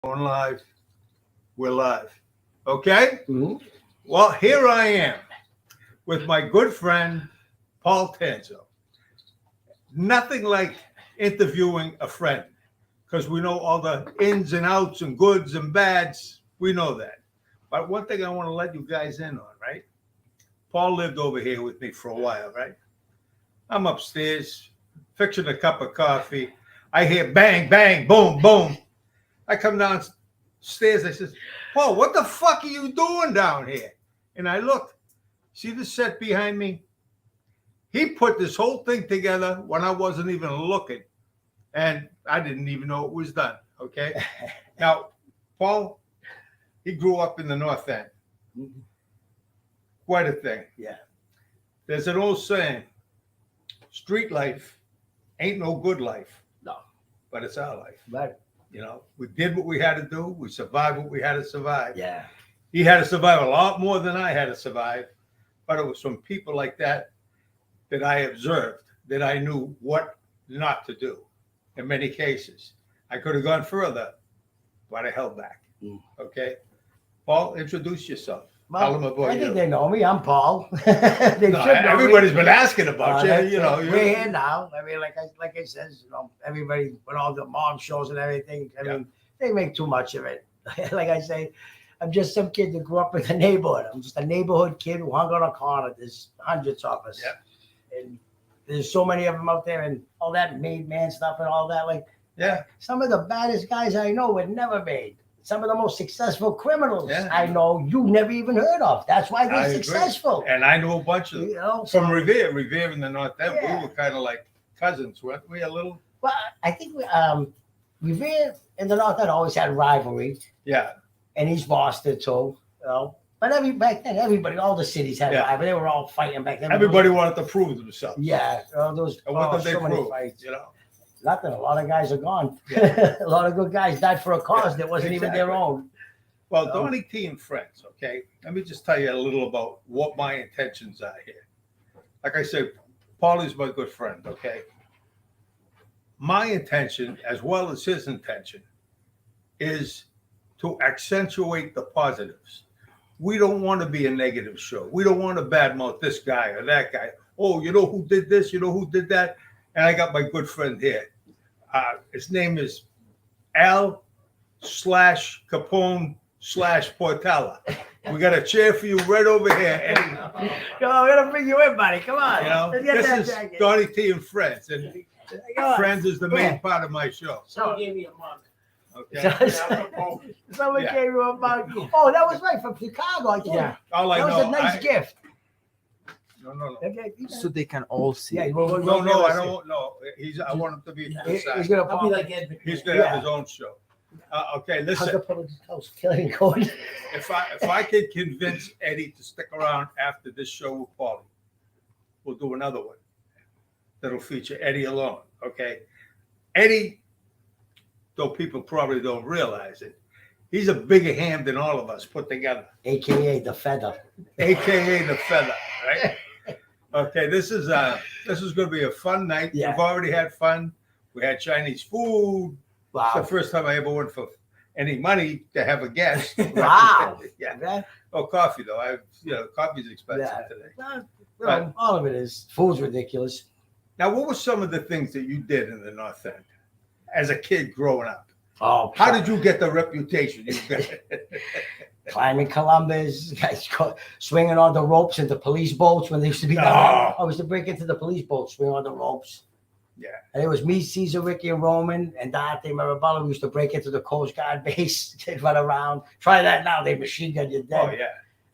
Going live. We're live. Okay? Mhm. Well, here I am with my good friend, Paul Tanso. Nothing like interviewing a friend because we know all the ins and outs and goods and bads. We know that. But one thing I want to let you guys in on, right? Paul lived over here with me for a while, right? I'm upstairs fixing a cup of coffee. I hear bang, bang, boom, boom. I come downstairs. I says, Paul, what the fuck are you doing down here? And I look, see the set behind me? He put this whole thing together when I wasn't even looking. And I didn't even know it was done. Okay. Now, Paul, he grew up in the North End. Quite a thing. Yeah. There's an old saying, street life ain't no good life. No. But it's our life. Right. You know, we did what we had to do. We survived what we had to survive. Yeah. He had to survive a lot more than I had to survive. But it was from people like that I observed, that I knew what not to do in many cases. I could have gone further, but I held back. Okay? Paul, introduce yourself. Tell them about I think you. they know me. I'm Paul. They No, should know everybody's me. been asking about you. You know, we're here now. I mean, like I said, you know, everybody with all the mom shows and everything. I mean, they make too much of it. Like I say, I'm just some kid that grew up in the neighborhood. I'm just a neighborhood kid who hung on a corner. There's hundreds of us. Yeah. And there's so many of them out there and all that made man stuff and all that. Like, yeah. Some of the baddest guys I know were never made. Some of the most successful criminals I know you never even heard of. That's why they're successful. And I know a bunch of them. You know, From Revere in the North End. Yeah. We were kind of like cousins, weren't we? A little. Well, I think Revere in the North End always had rivalry. Yeah. And East Boston too. You know, but back then, everybody, all the cities had rivalry. They were all fighting back then. Everybody wanted to prove themselves. Yeah, those And what did they so many prove? fights. You know. Nothing. A lot of guys are gone. A lot of good guys died for a cause that wasn't even their own. Well, Donnie T and friends, okay? Let me just tell you a little about what my intentions are here. Like I said, Paulie's my good friend, okay? My intention, as well as his intention, is to accentuate the positives. We don't want to be a negative show. We don't want to badmouth this guy or that guy. Oh, you know who did this? You know who did that? And I got my good friend here. His name is Al/Capone/Portella. We got a chair for you right over here, Eddie. No, we're gonna bring you in, buddy. Come on. You know, Let's get this that is jacket. Donnie T and Friends, and Friends is the main part of my show. So gave me a mug. Okay. Someone Yeah. gave you a mug. Oh, that was right from Chicago. I think. Yeah. All I That was know, a nice gift. No. Okay. So they can all see. Yeah, No, I don't. No, I want him to be. He's inside. gonna I'll be like Ed McMahon. He's gonna have his own show. Okay, How's listen. the public house killing code? If I could convince Eddie to stick around after this show with Paulie, we'll do another one that'll feature Eddie alone. Okay, Eddie, though people probably don't realize it, he's a bigger ham than all of us put together. AKA the feather. AKA the feather, right? Okay, this is going to be a fun night. Yeah. We've already had fun. We had Chinese food. Wow. It's the first time I ever went for any money to have a guest. Wow. Yeah. Okay. Oh, coffee though. Coffee's expensive Yeah. today. Well, you know, all of it is. Food's ridiculous. Now, what were some of the things that you did in the North End as a kid growing up? Oh, How did you get the reputation you got? climbing Columbus, guys swinging on the ropes into police boats when they used to be down. Oh. I used to break into the police boat, swing on the ropes. Yeah. And it was me, Caesar, Ricky, and Roman, and Dante Marabella. We used to break into the Coast Guard base, run around. Try that now, they machine gun you dead. Oh, yeah.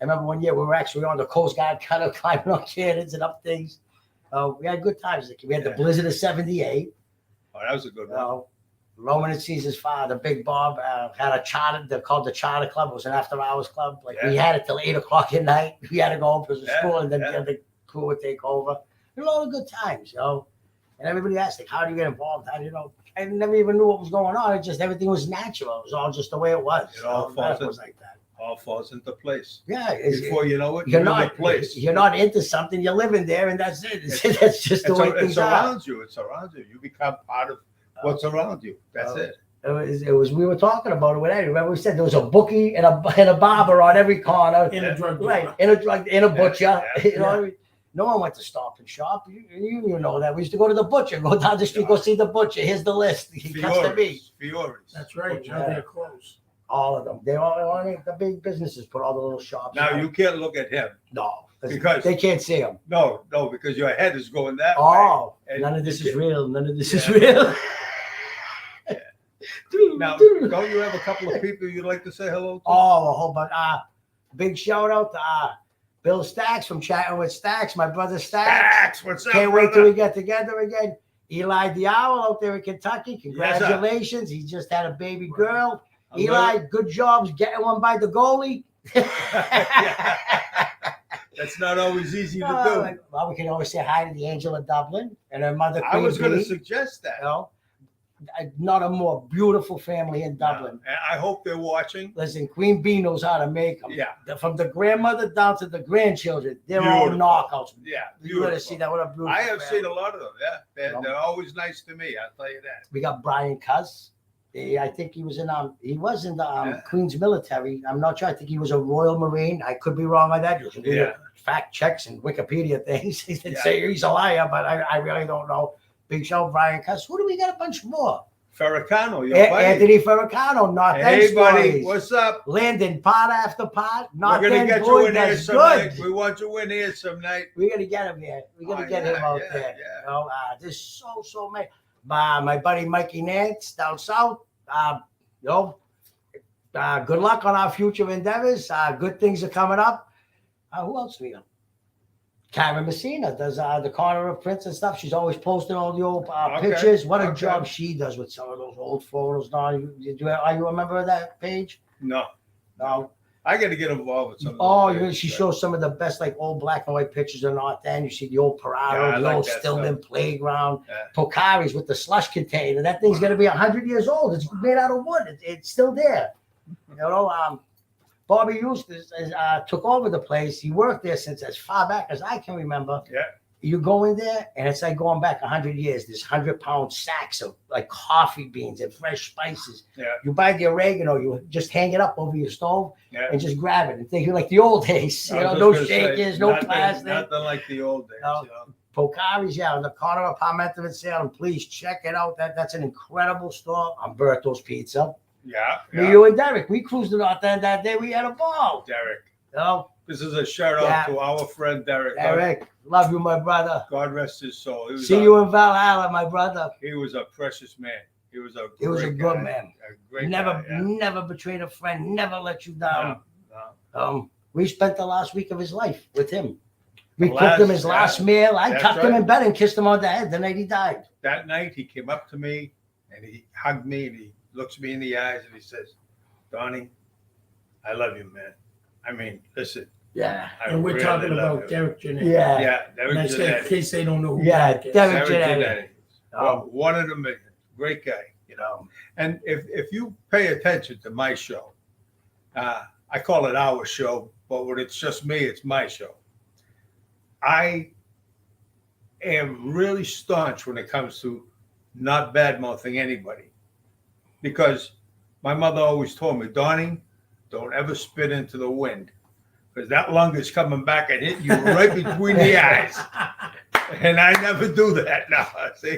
I remember one year we were actually on the Coast Guard cutter, climbing on cannons and up things. We had good times. We had the blizzard of '78. Oh, that was a good one. Roman and Caesar's father, Big Bob, had a charter. They're called the Charter Club. It was an after-hours club. Like we had it till 8 o'clock at night. We had to go home because of school, and then the other crew would take over. It was all good times, And everybody asked, like, how do you get involved? How do you know? I never even knew what was going on. It just everything was natural. It was all just the way it was. It all falls like that. All falls into place. Yeah. Before you know it, You're you're in not the place. You're not into something. You're living there, and that's it. That's just the way things It's are. around you. It's around you. You become part of what's around you. That's it. It was. We were talking about it with Eddie. Remember we said there was a bookie and a barber on every corner, In a drug dealer. right? In a butcher. Yeah. You know, what I mean? No one went to Stop and Shop. You know that. We used to go to the butcher. Go down the street. Go see the butcher. Here's the list. He cuts the meat. Fiore's. That's right. Yeah. Now they're closed. All of them. They all the big businesses put all the little shops. Now on. you can't look at him. No, Because- they can't see them. No, because your head is going that way. Oh, And none of this you is real. None of this Yeah. is real. Now, don't you have a couple of people you'd like to say hello to? Oh, a whole bunch. Big shout out to Bill Stacks from Chatting with Stacks, my brother Stacks. Stacks, what's up, Can't wait till brother? we get together again. Eli the Owl out there in Kentucky. Yes, sir. Congratulations. He just had a baby girl. I'm Eli, good jobs getting one by the goalie. That's not always easy to do. Well, we can always say hi to the Angel of Dublin and her mother, I Queen was going to Bee. suggest that. You know, not a more beautiful family in Dublin. And I hope they're watching. Listen, Queen Bee knows how to make them. Yeah, From the grandmother down to the grandchildren, they're all Beautiful. knockouts. yeah. You gotta see that. What a beautiful. I have family. seen a lot of them. Yeah, they're always nice to me. I'll tell you that. We got Brian Cuss. I think he was in the Yeah. Queen's military. I'm not sure. I think he was a Royal Marine. I could be wrong on that. You can do your fact checks and Wikipedia things. They Yeah. say he's a liar, but I really don't know. Big show, Brian Cuss. Who do we got? A bunch more. Ferracano, your buddy. Anthony Ferracano, North End Hey, buddy, Stories. what's up? Landon, pot after pot. North We're gonna End get you boy, in here that's some good. night. We want you in here some night. We're gonna get him there. We're gonna Oh, get yeah, him out yeah, there. yeah. You know, there's so many. My buddy Mikey Nance down south. You know, good luck on our future endeavors. Good things are coming up. Who else we got? Karen Messina does the corner of prints and stuff. She's always posting all the old Okay, pictures. What a okay. job she does with some of those old photos. Now, are you a member of that page? No, No. I got to get involved with some. Of Oh, those she things. shows some of the best like old black and white pictures of North End. You see the old Parado, Yeah, I the like old that Stillman playground, Yeah. Pocari's with the slush container. That thing's gonna be 100 years old. It's made out of wood. It's still there. You know, Bobby Eustace took over the place. He worked there since as far back as I can remember. Yeah. You go in there and it's like going back 100 years. There's 100-pound sacks of like coffee beans and fresh spices. Yeah. You buy the oregano, you just hang it up over your stove Yeah. and just grab it and think like the old days. You I know, was no just gonna say, shakers, no nothing- plastic. Nothing like the old days. No. You know? Pocari's, yeah, on the corner of Palmetto and Salem. Please check it out. That's an incredible store. Umberto's Pizza. Yeah. Me, you and Derek, we cruised it out there that day. We had a ball. Derek. You know, This is a shout out Yeah. to our friend Derek. Derek, love you, my brother. God rest his soul. He was See a, you in Valhalla, my brother. He was a precious man. He was a. He was a great good guy. man. A great Never, guy, yeah. never betrayed a friend. Never let you down. No. We spent the last week of his life with him. We The cooked him last- his last yeah, meal. I that's tucked him right. in bed and kissed him on the head the night he died. That night he came up to me and he hugged me and he looks me in the eyes and he says, "Donnie, I love you, man. I mean, listen, Yeah. I And we're really talking love about you." Derek Janae. Yeah. Yeah, Derek That's it, in Janetti. case they don't know who Yeah, Derek is. Derek Derek Janetti. Janetti. Oh. Well, one of the million. Great guy, you know. And if you pay attention to my show, I call it our show, but when it's just me, it's my show. I am really staunch when it comes to not bad mouthing anybody, because my mother always told me, Donnie, don't ever spit into the wind, because that lung is coming back and hit you right between the eyes. And I never do that now. See,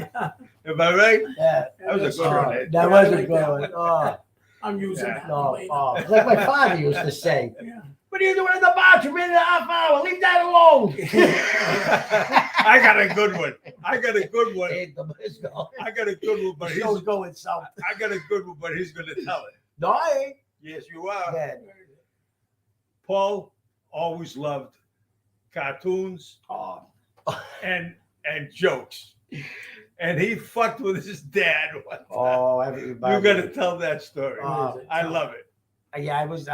am I right? Yeah. That was a good one. Ed. That was a like good that one. one. Oh, I'm using Yeah. that no. later. Oh. It's like my father used to say, Yeah. what are you doing in the bathroom in a half hour? Leave that alone. I got a good one. I got a good one. Hey, the boys go. I got a good one, but The he's, show's going south. I got a good one, but he's going to tell it. No, I ain't. Yes, you are. Yeah. Paul always loved cartoons Oh. and jokes, and he fucked with his dad one time. Oh, everybody. You got to tell that story. Oh. I love it. Yeah, I was,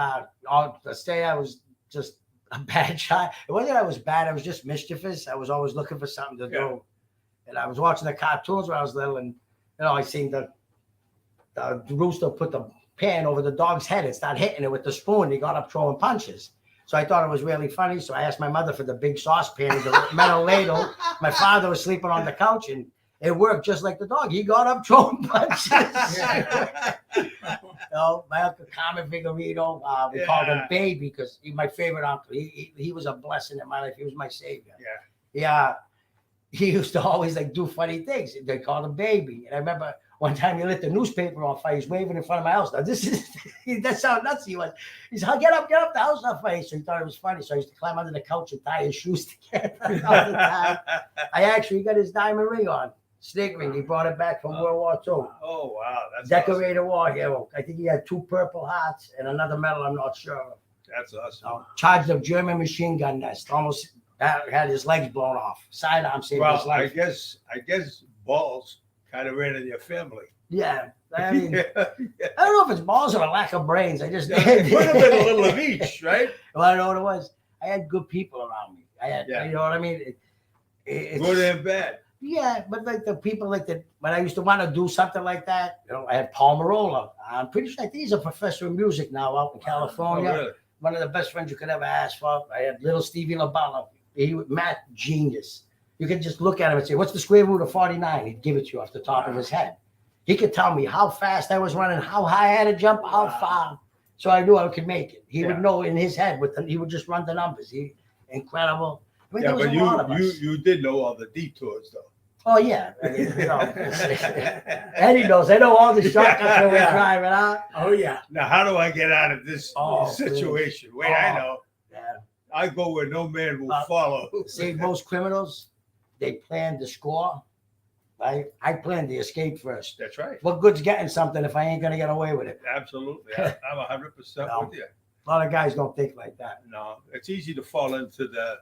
let's say I was just a bad child. It wasn't I was bad. I was just mischievous. I was always looking for something to Yeah. do. And I was watching the cartoons when I was little, and, you know, I seen the rooster put the pan over the dog's head and start hitting it with the spoon. He got up throwing punches. So I thought it was really funny. So I asked my mother for the big saucepan and the metal ladle. My father was sleeping on the couch, and It worked just like the dog. He got up throwing punches. My uncle Carmen Vigorito, we called him Baby because he's my favorite uncle. He was a blessing in my life. He was my savior. Yeah. He used to always like do funny things. They called him Baby. And I remember one time he lit the newspaper on fire. He's waving in front of my house. Now that's how nuts he was. He said, get up, the house on fire. So he thought it was funny. So I used to climb under the couch and tie his shoes together all the time. I actually got his diamond ring on. Snake ring. He brought it back from World War II. Oh, wow. That's Decorated war hero. I think he had 2 Purple Hearts and another medal I'm not sure of. That's awesome. Charged of German machine gun nest. Almost had his legs blown off. Sidearm saved his life. I guess balls kind of ran in your family. Yeah. I mean, I don't know if it's balls or a lack of brains. I just It would have been a little of each, right? Well, I know what it was. I had good people around me. I had, you know what I mean? Good and bad. Yeah, but like the people like that, when I used to want to do something like that, I had Paul Marola. I'm pretty sure I think he's a professor of music now out in California. Oh, really? One of the best friends you could ever ask for. I had little Stevie LaBella. He was math genius. You could just look at him and say, what's the square root of 49? He'd give it to you off the top of his head. He could tell me how fast I was running, how high I had to jump, how far. So I knew I could make it. He would know in his head. He would just run the numbers. Incredible. I mean, there was but a lot of us. you did know all the detours, though. Oh, yeah. I mean, Eddie knows. I know all the shortcuts when we're driving out. Oh, yeah. Now, how do I get out of this situation? Wait, I know. Yeah. I go where no man will follow. See, most criminals, they plan to score. Right? I plan to escape first. That's right. What good's getting something if I ain't going to get away with it? Absolutely. I'm 100% with you. A lot of guys don't think like that. No, it's easy to fall into the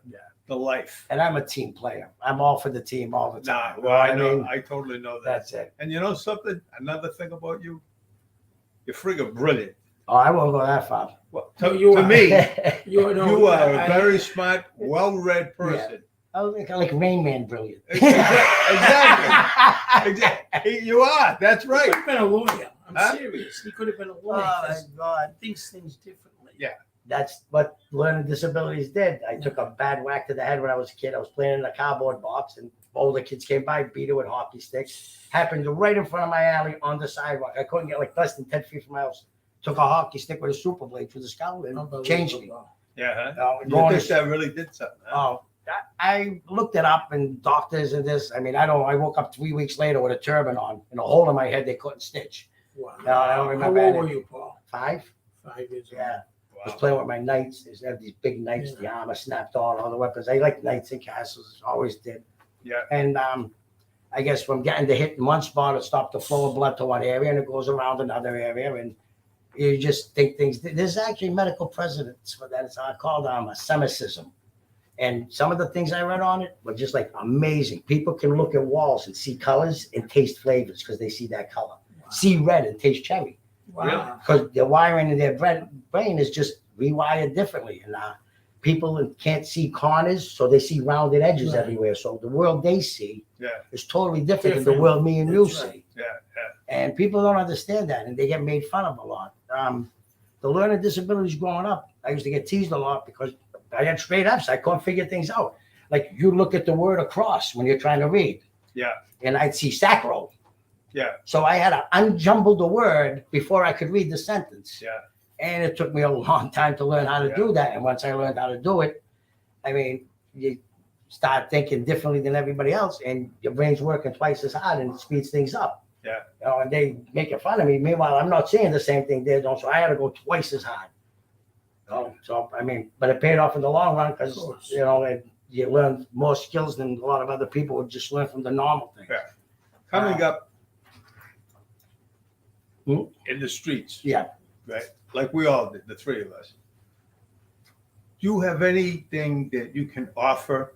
life. And I'm a team player. I'm all for the team all the time. Well, I know. I totally know that. That's it. And you know something? Another thing about you, you're friggin' brilliant. Oh, I won't go that far. Well, No, to you are. me, You you are a very smart, well-read person. I was like Rain Man brilliant. Exactly. You are. That's He right. could have been a lawyer. I'm Huh? serious. He could have been a Oh, lawyer. my 'Cause God. Thinks things differently. Yeah. That's what learning disabilities did. I took a bad whack to the head when I was a kid. I was playing in a cardboard box and older kids came by, beat it with hockey sticks. Happened right in front of my alley on the sidewalk. I couldn't get like less than 10 feet from my house. Took a hockey stick with a super blade through the skull and changed me. Yeah. Going You think to- that really did something? Huh? Oh, I looked it up and doctors and this. I mean, I woke up 3 weeks later with a turban on and a hole in my head they couldn't stitch. Wow. No, I don't remember. How old any- were you, Paul? 5? 5 years old. Yeah. I was Wow. playing with my knights. They have these big knights, Yeah. the armor snapped on, all the weapons. I like knights and castles, always did. Yeah. And I guess from getting the hit in one spot, it stopped the flow of blood to one area and it goes around another area. And you just think things. There's actually medical precedents for that. It's called asemicism. And some of the things I read on it were just like amazing. People can look at walls and see colors and taste flavors because they see that color. Wow. See red and taste cherry. Wow. Because the wiring in their brain is just rewired differently. And people can't see corners, so they see rounded edges Right. everywhere. So the world they see is totally different than the Different. world me and you That's right. see. Yeah. And people don't understand that, and they get made fun of a lot. The learning disabilities growing up, I used to get teased a lot because I had straight ups. I couldn't figure things out. Like you look at the word across when you're trying to read. Yeah. And I'd see sacro. Yeah. So I had to unjumble the word before I could read the sentence. Yeah. And it took me a long time to learn how to do that. And once I learned how to do it, I mean, you start thinking differently than everybody else, and your brain's working twice as hard, and it speeds things up. Yeah. You know, and they making fun of me. Meanwhile, I'm not saying the same thing they don't, so I had to go twice as hard. So I mean, but it paid off in the long run because Of course. you know you learn more skills than a lot of other people would just learn from the normal thing. Yeah. Coming up Hmm? in the streets, Yeah. right? Like we all did, the three of us. Do you have anything that you can offer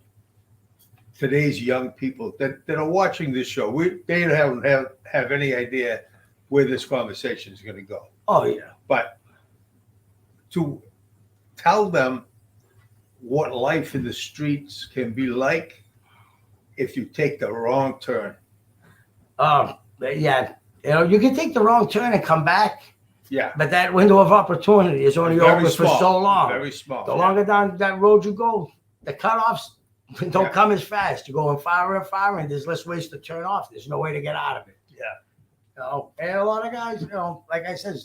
today's young people that are watching this show? They don't have any idea where this conversation is going to go. Oh yeah. But to tell them what life in the streets can be like if you take the wrong turn. Yeah. You know, you can take the wrong turn and come back, Yeah. but that window of opportunity is only Very open for small, so long. Very small. The longer down that road you go, the cutoffs, don't Yeah. come as fast. You're going farther, and there's less ways to turn off. There's no way to get out of it. Yeah. You know, and a lot of guys, you know, like I said,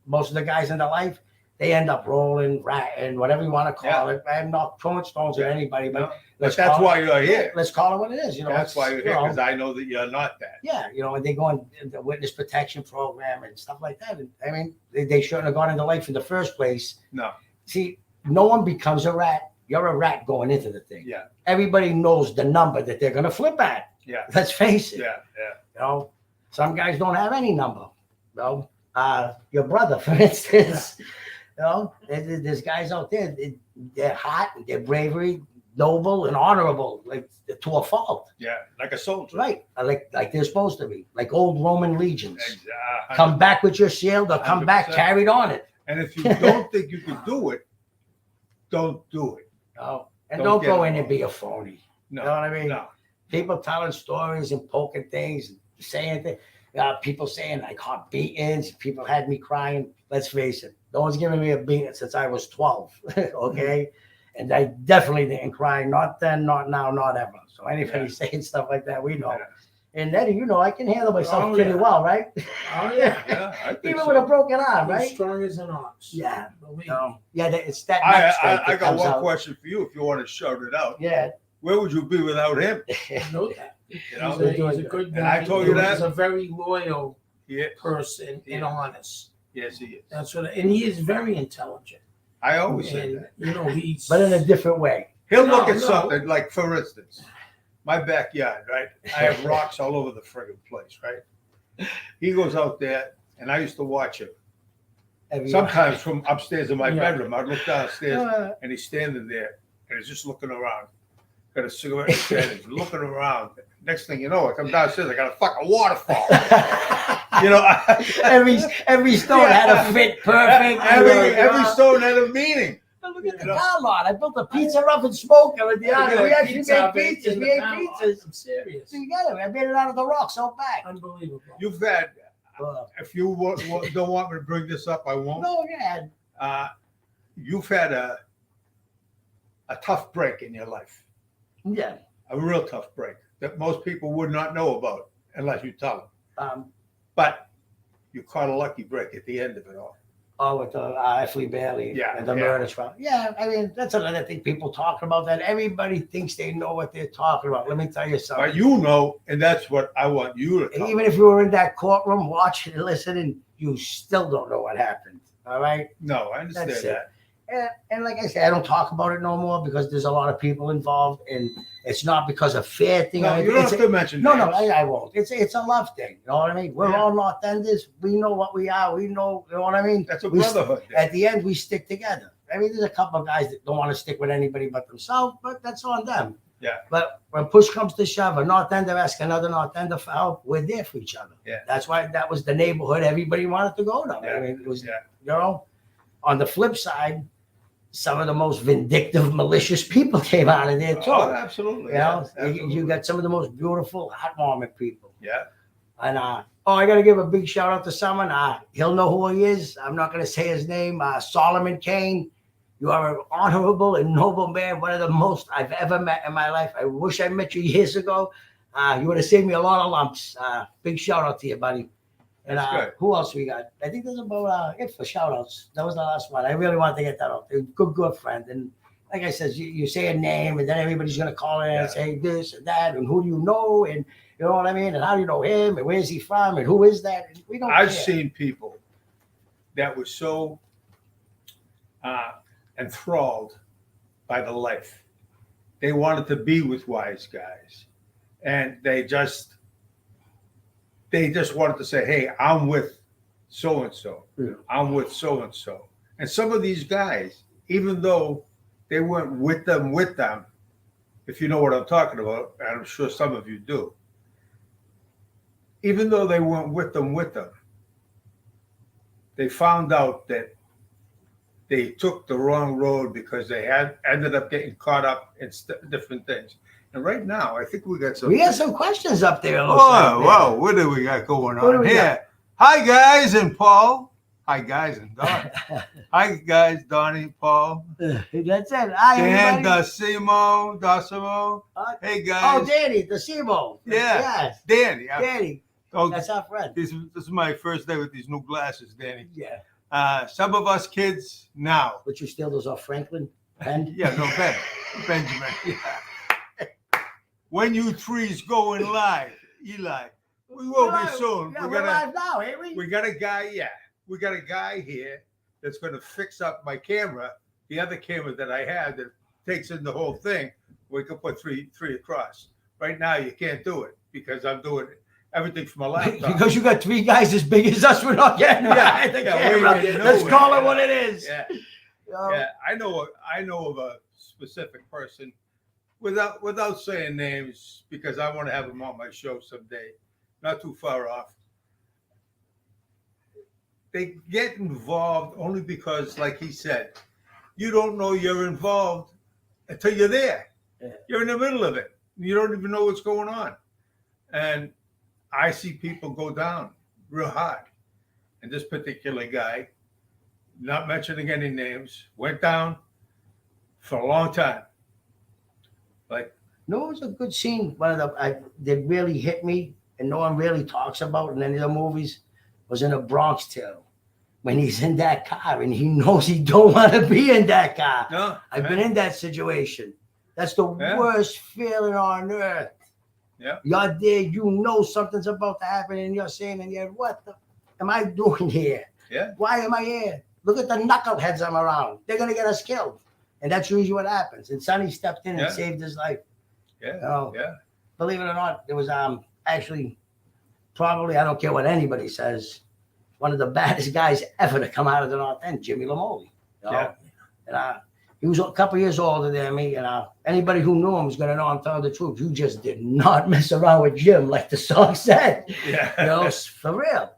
most of the guys in their life, they end up rolling, ratting, whatever you want to call it. I'm not throwing stones at anybody, but No, but let's that's call why you're it, here. let's call it what it is. You know, That's it's, why you're you here, know, because I know that you're not that. yeah, you know, and they go on the witness protection program and stuff like that. And I mean, they shouldn't have gone into life in the first place. No. See, no one becomes a rat. You're a rat going into the thing. Yeah. Everybody knows the number that they're going to flip at. Yeah. Let's face it. Yeah. You know, some guys don't have any number. You know, your brother, for instance. You know, there's guys out there. They're hot. They're bravery, noble, and honorable, like to a fault. Yeah. Like a soldier. Right, like they're supposed to be, like old Roman legions. Exactly. Come back with your shield, or come back 100%. carried on it. And if you don't think you can do it, don't do it. No, and Don't don't get go in and involved. be a phony. No. You know what I mean? No. People telling stories and poking things, and saying things. People saying I caught beatings. People had me crying. Let's face it, no one's given me a beating since I was 12. Okay, and I definitely didn't cry. Not then, not now, not ever. So anybody saying stuff like that, we know. Yeah. And Eddie, you know, I can handle myself Oh, pretty yeah. well, right? Oh, yeah. Yeah. I think Even so. with a broken arm, You're right? strong as an ox. Yeah. Believe me. Yeah, it's that neck strength I that got comes one out. question for you if you want to shout it out. Yeah. Where would you be without him? I know that. You He's know? a good And guy. I told you that. He's a very loyal Yeah. person and Yeah. honest. Yes, he is. That's what, and he is very intelligent. I always say And that. you know, he's But in a different way. He'll No, look at no. something like, for instance, my backyard, right? I have rocks all over the friggin' place, right? He goes out there, and I used to watch him. Every- Sometimes from upstairs in my Yeah. bedroom, I'd look downstairs, Uh, and he's standing there, and he's just looking around. Got a cigarette in his hand, he's looking around. Next thing you know, I come downstairs, I got a fucking waterfall. You know, every stone had a fit perfect. every stone had a meaning. Look at the car lot. I built a pizza oven smoker at the island. We actually made pizzas. We ate pizzas. I'm serious. Together. I made it out of the rocks out back. Unbelievable. You've had, Uh, if you don't want me to bring this up, I won't. no, yeah. You've had a tough break in your life, Yeah. a real tough break that most people would not know about unless you tell them. Um, But you caught a lucky break at the end of it all. with the Ashley Bailey Yeah, and the yeah. murder trial. Yeah, I mean, that's another thing people talk about, that everybody thinks they know what they're talking about. Let me tell you something. But you know, and that's what I want you to And tell. even if you were in that courtroom watching and listening, you still don't know what happened. All right. No, I understand That's it. that. And like I said, I don't talk about it no more because there's a lot of people involved, and it's not because of fear thing. No, you don't It's have a- to mention No, names. I won't. It's a love thing. You know what I mean? We're Yeah. all North Enders. We know what we are. We know, you know what I mean? That's a We brotherhood. At the end, we stick together. I mean, there's a couple of guys that don't want to stick with anybody but themselves, but that's on them. Yeah. But when push comes to shove, a North Ender ask another North Ender for help, we're there for each other. Yeah. That's why that was the neighborhood everybody wanted to go to. Yeah. I mean, it was, Yeah. you know, on the flip side, some of the most vindictive, malicious people came out of there too. Oh, absolutely. You know, yes, you absolutely. got some of the most beautiful, heartwarming people. Yeah. And I gotta give a big shout out to someone. He'll know who he is. I'm not gonna say his name. Solomon Kane. You are an honorable and noble man, one of the most I've ever met in my life. I wish I met you years ago. You would have saved me a lot of lumps. Big shout out to you, buddy. And That's good. who else we got? I think there's about it for shout outs. That was the last one. I really wanted to get that out. Good friend. And like I said, you say a name and then everybody's gonna call in and say this and that and who do you know, and you know what I mean, and how do you know him and where's he from and who is that? And we don't I've care. seen people that were so enthralled by the life. They wanted to be with wise guys, and they just wanted to say, "Hey, I'm with so and so. I'm with so and so." And some of these guys, even though they weren't with them, if you know what I'm talking about, and I'm sure some of you do, even though they weren't with them, they found out that they took the wrong road because they ended up getting caught up in different things. And right now, I think we got some. We got some questions up there. Oh, wow. What do we got going What do on we here? got? Hi, guys, and Paul. Hi, guys, and Don. Hi, guys, Donnie, Paul, That's it. Hi, Dan, everybody. Docimo. Hey, guys. Oh, Danny, the Simo. Yeah. Yes. Danny. Danny. Oh, That's our friend. this is my first day with these new glasses, Danny. Yeah. Some of us kids now. Would you steal those off Franklin? Ben? Yeah, no, Benjamin. Yeah. When you threes going live, Eli, we will be soon. Yeah, we're live now, ain't we? We got a guy, we got a guy here that's going to fix up my camera, the other camera that I have that takes in the whole thing. We can put three across. Right now, you can't do it because I'm doing everything from a laptop. Because you got three guys as big as us, we're not getting behind the camera. Let's call it what it is. Yeah, You know? yeah. I know of a specific person, without saying names, because I want to have him on my show someday. Not too far off. They get involved only because, like he said, you don't know you're involved until you're there. Yeah. You're in the middle of it. You don't even know what's going on. And I see people go down real hard. And this particular guy, not mentioning any names, went down for a long time. Like, No, it was a good scene. One of the that really hit me, and no one really talks about in any of the movies, was in a Bronx Tale. When he's in that car and he knows he don't want to be in that car. no, I've been in that situation. That's the worst feeling on earth. Yeah. You're there, you know something's about to happen, and you're saying, and you're, what the am I doing here? Yeah. Why am I here? Look at the knuckleheads I'm around. They're gonna get us killed. And that's usually what happens. And Sonny stepped in and saved his life. Yeah. You know, Yeah. believe it or not, there was actually probably, I don't care what anybody says, one of the baddest guys ever to come out of the North End, Jimmy Lamoli. You know? Yeah. And he was a couple years older than me, and anybody who knew him is going to know I'm telling the truth. You just did not mess around with Jim, like the song said. Yeah. You know, for real.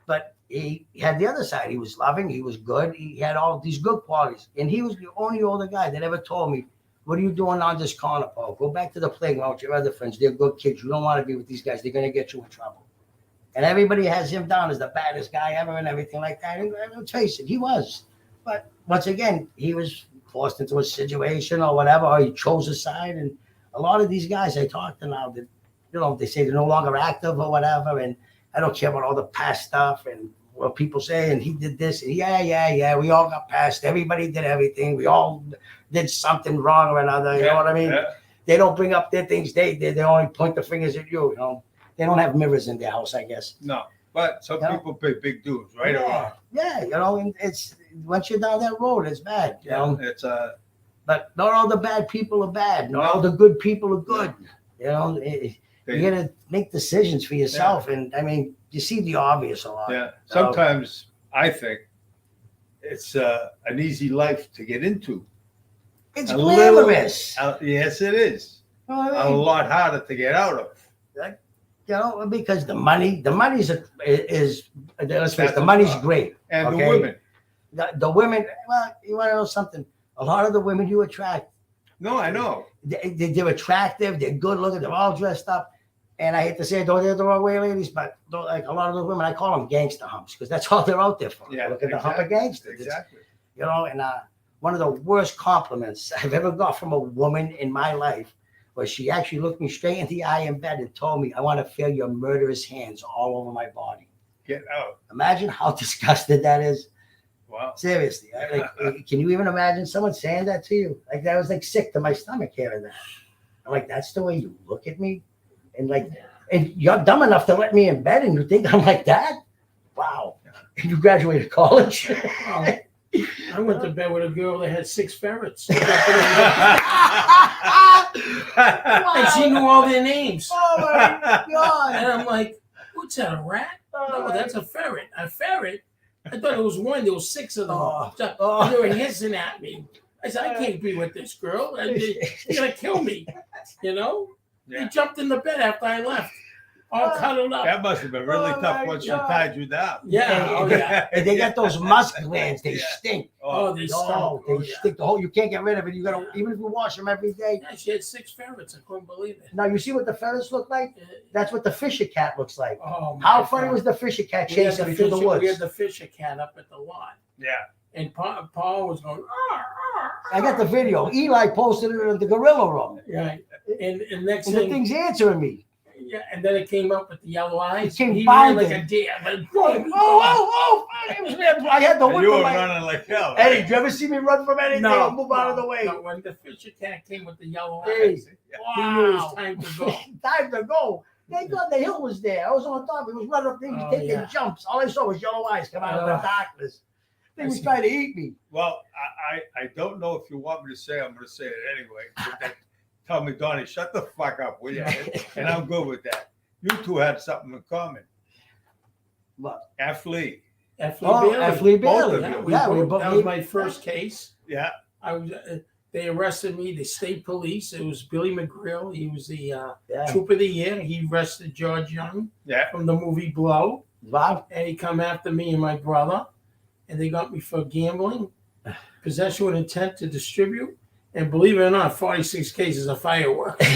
But he had the other side. He was loving. He was good. He had all these good qualities. And he was the only older guy that ever told me, what are you doing on this corner, Paul? Go back to the playground with your other friends. They're good kids. You don't want to be with these guys. They're going to get you in trouble. And everybody has him down as the baddest guy ever and everything like that. And let's face it, he was. But once again, he was forced into a situation or whatever, or he chose a side. And a lot of these guys I talk to now, that, you know, they say they're no longer active or whatever. And I don't care about all the past stuff and what people say. And he did this. And yeah. We all got past. Everybody did everything. We all did something wrong or another. You know what I mean? Yeah. They don't bring up their things. They only point the fingers at you. You know, they don't have mirrors in their house, I guess. No, but some people pay big dues, right or wrong. Yeah, you know, and it's once you're down that road, it's bad. You know, It's but not all the bad people are bad. Not all the good people are good. You know, you gotta make decisions for yourself. And I mean, you see the obvious a lot. yeah. Sometimes I think it's an easy life to get into. It's A glamorous. Yes, it is. You know what I A mean? lot harder to get out of. You know, because the money's let's face it, the That's money's a lot. great. And Okay. the women. The women, well, you want to know something? A lot of the women you attract, No, I know. they're attractive, they're good looking, they're all dressed up. And I hate to say it, don't get it the wrong way, ladies, but like a lot of those women, I call them gangster humps because that's all they're out there for. Yeah, Look at the hump of gangsters. Exactly. You know, and one of the worst compliments I've ever got from a woman in my life was she actually looked me straight in the eye in bed and told me, I want to feel your murderous hands all over my body. Get out. Imagine how disgusted that is. Wow. Seriously. Like, can you even imagine someone saying that to you? Like, that was like sick to my stomach hearing that. I'm like, that's the way you look at me? And you're dumb enough to let me in bed and you think I'm like that? Wow. And you graduated college? I went to bed with a girl that had 6 ferrets. And she knew all their names. Oh my God. And I'm like, what's that, a rat? No, that's a ferret. A ferret? I thought it was one. There was 6 of them. They were hissing at me. I said, I can't be with this girl. She's going to kill me. You know? Yeah. They jumped in the bed after I left. all cuddled up. That must have been really Oh, tough my once she God. tied you down. Yeah, oh yeah. And they got those musk glands. They Yeah. stink. Oh, they Oh, stunk. they Oh, yeah. stink. The whole. You can't get rid of it. You gotta, even if you wash them every day. Yeah, she had 6 ferrets. I couldn't believe it. Now you see what the feathers look like. That's what the Fisher cat looks like. Oh, my How funny God. was the Fisher cat We had chasing the me through the Fisher- We had woods? the Fisher cat up at the lot, Yeah. and Paul was going. "Arr, arr, I got the arr." video. Eli posted it in the gorilla room. Right, and next And the thing, thing's answering me. yeah, and then it came up with the yellow eyes. It came He ran like bounding. a deer. Like, Oh! It was, I had the And whip you in were my. running like hell. Eddie, Right? did you ever see me run from anything? I'll move out of the way. No, when the Fisher cat came with the yellow Hey, eyes, he knew it was wow. time to go. Time to go. Thank God the hill was there. I was on top. He was running up there. He was Oh, taking yeah. jumps. All I saw was yellow eyes come out of the darkness. They was trying to eat me. Well, I don't know if you want me to say. I'm going to say it anyway. But then tell me, Donnie, shut the fuck up, will you? And I'm good with that. You two had something in common. What? Athlete. F. Oh, Bailey. F. Lee Both Bailey. of Yeah, you. we Yeah, we both- both. that was my first case. Yeah. I was. They arrested me. The state police. It was Billy McGrill. He was the Yeah. troop of the year. He arrested George Young Yeah. from the movie Blow, Wow. and he come after me and my brother, and they got me for gambling, possession with intent to distribute, and believe it or not, 46 cases of fireworks.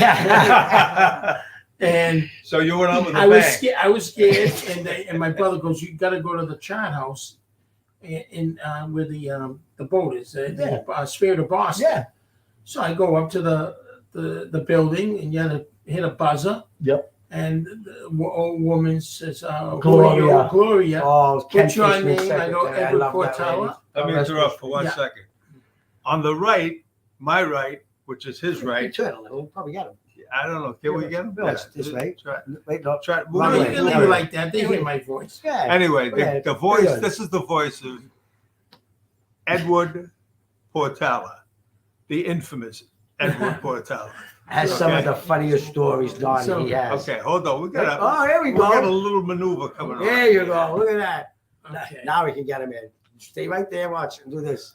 And So you went out with a I was bang. scared. I was scared, and my brother goes, "You got to go to the chart house, in where the boat is, the Spirit of Boston." Yeah. So I go up to the building, and you had to hit a buzzer. Yep. And the old woman says, "Gloria, Gloria. Gloria." Oh, Ken What's your Fishman's name? I go, secretary. Edward love that Portella. lady. Let me Oh, that's interrupt for 1 Yeah. second. On the right, my right, which is his right. Turn a little. We'll probably got him. I don't know. Can we get him? No, it's this way. Try, Wait, no. try, move No, Wrong you way. it. can leave it like that. They hear my voice. Yeah. Anyway, Yeah, the voice, good. this is the voice of Edward Portella, the infamous Edward Portella. Has some of Okay. the funniest stories, Don. So- He has. Okay, hold on. We got Oh, here we a go. little maneuver coming on. There you go. Look at that. Okay. Now we can get him in. Stay right there. Watch. Do this.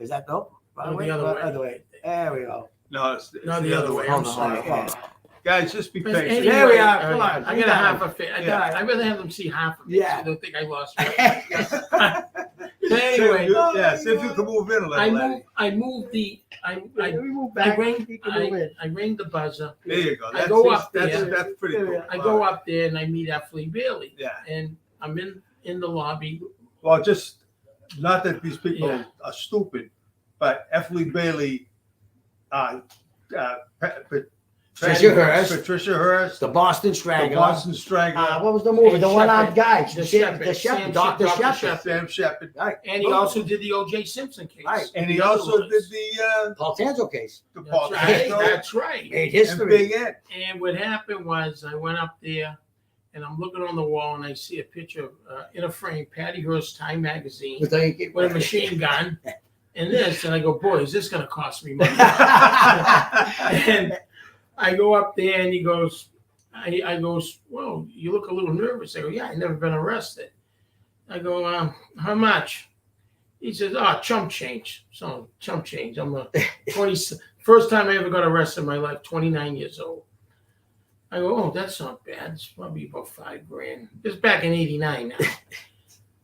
Is that nope? No, the other way. There we go. No, it's No, the other way. I'm Hold on, sorry. hold on. Guys, just be But patient. anyway, There we are. Come on. I We got a got half it. a fit. Yeah. I'd rather have them see half of it. Yeah. So they don't think I lost weight. But anyway, Yeah, see if you can move in a little. Eddie. I moved the. We move I back. rang. He can move in. I rang the buzzer. There you go. I That's, go up that's, there. that's pretty cool. I go up there and I meet F. Lee Bailey. Yeah. And I'm in the lobby. Well, just not that these people Yeah. are stupid, but F. Lee Bailey, Patricia Hearst. Patricia Hearst, The Boston the Strangler. Boston Strangler, What was the movie? And The one-armed Shepherd. guy. The The Shepherd. Shepherd. Sam Dr. Shepherd. Dr. Shepherd. Sam Shepard, Right. And he also did the O.J. Simpson case. Right. and he The other also ones. did the Paul Tanzo case. Paul That's right. Tanzo That's right. Made and history. Big Ed. And what happened was I went up there and I'm looking on the wall and I see a picture of, in a frame, Patty Hearst Time magazine with a machine gun and this. And I go, boy, is this going to cost me money? And I go up there and he goes, I goes, well, you look a little nervous. I go, yeah, I never been arrested. I go, how much? He says, chump change. So chump change. I'm a 20, first time I ever got arrested in my life, 29 years old. I go, oh, that's not bad. It's probably about $5,000. It's back in 89 now.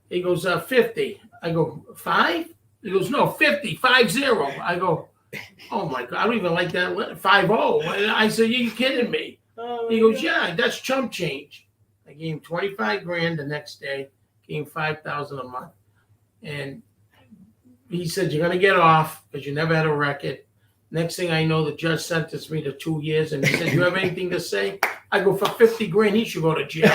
He goes, 50. I go, 5? He goes, no, 50, 50. I go, oh my God, I don't even like that. 50. I said, you kidding me? He goes, yeah, that's chump change. I gave him $25,000 the next day, gave him $5,000 a month. And he said, you're going to get off because you never had a record. Next thing I know, the judge sentenced me to 2 years and he said, you have anything to say? I go, for $50,000, he should go to jail.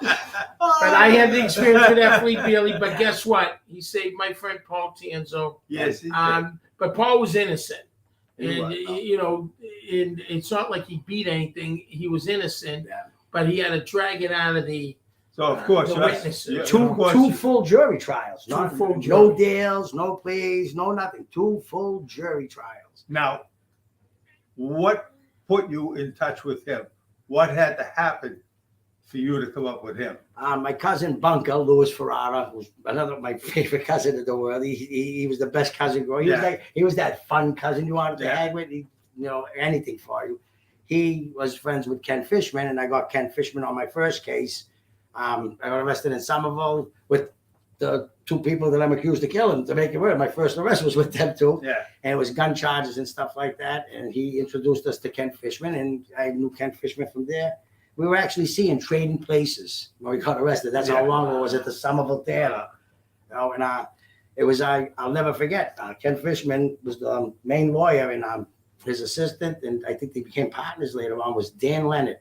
But I had the experience with F. Lee Bailey, but guess what? He saved my friend Paul Tanzo. Yes, he did. But Paul was innocent. He And, was. and it's not like he beat anything. He was innocent, Yeah. but he had to drag it out of the. So of course, The yes, witnesses. yeah, of Two course, full jury trials. Two Not, full no jury. deals, no pleas, no nothing. 2 full jury trials. Now, what put you in touch with him? What had to happen for you to come up with him? My cousin Bunker, Louis Ferrara, was another my favorite cousin in the world. He was the best cousin growing. He was Yeah. like he was that fun cousin you wanted to Yeah. hang with. He, anything for you. he was friends with Ken Fishman, and I got Ken Fishman on my first case. I got arrested in Somerville with the two people that I'm accused of killing. To make it worse, my first arrest was with them too. Yeah. And it was gun charges and stuff like that. And he introduced us to Ken Fishman, and I knew Ken Fishman from there. We were actually seeing Trading Places when we got arrested. That's how long it was at the Somerville Theater. You know, and it was I'll never forget. Ken Fishman was the main lawyer, and his assistant, and I think they became partners later on, was Dan Leonard.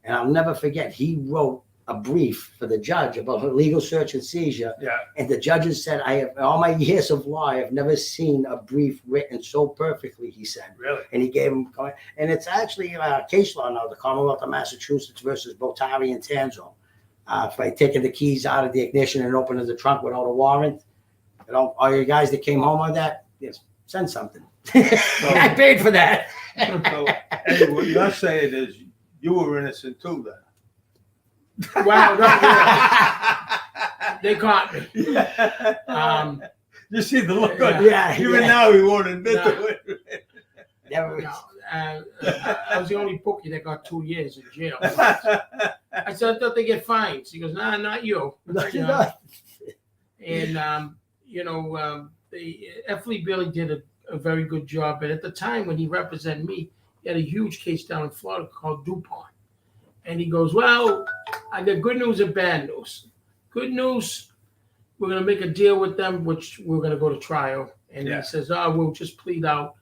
And I'll never forget. He wrote a brief for the judge about illegal search and seizure. Yeah. And the judges said, I have, all my years of law, I have never seen a brief written so perfectly, he said. Really? And he gave him, and it's actually a case law now, the Commonwealth of Massachusetts versus Botari and Tanso. By taking the keys out of the ignition and opening the trunk without a warrant. You know, all you guys that came home on that, yes, send something. I paid for that. So, Eddie, what you're saying is you were innocent too, then. Wow, they caught me. You see the look on Yeah, even yeah. now he won't admit to it. Never, No, I was the only bookie that got 2 years in jail. I said, I thought they get fines. He goes, nah, not you. no, You you're know, not. And, F. Lee Bailey did a very good job. But at the time when he represented me, he had a huge case down in Florida called DuPont. And he goes, well, I got good news and bad news. Good news, we're going to make a deal with them, which we're going to go to trial. And Yeah. he says, we'll just plead out.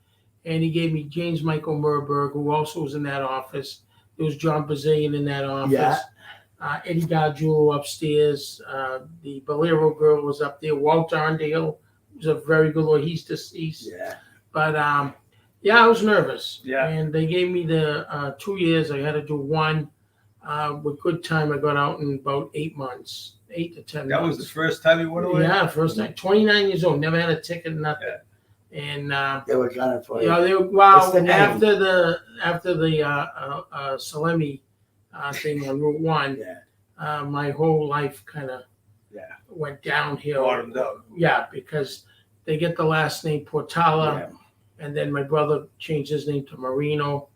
And he gave me James Michael Merberg, who also was in that office. There was John Bazillion in that office. Yeah. Eddie Gargiulo upstairs. The Bolero girl was up there. Walter Arndale was a very good lawyer. He's deceased. Yeah. But I was nervous. Yeah. And they gave me the 2 years. I had to do one. With good time, I got out in about 8 months, 8 to 10 That months. was the first time you went away? Yeah, first time. 29 years old, never had a ticket, nothing. Yeah. And They were gunning for you. well, What's the name? after the Salemi thing on Route 1, Yeah. my whole life kind of Yeah. went downhill. Bottomed out. Yeah, because they get the last name Portala, Yeah. and then my brother changed his name to Marino,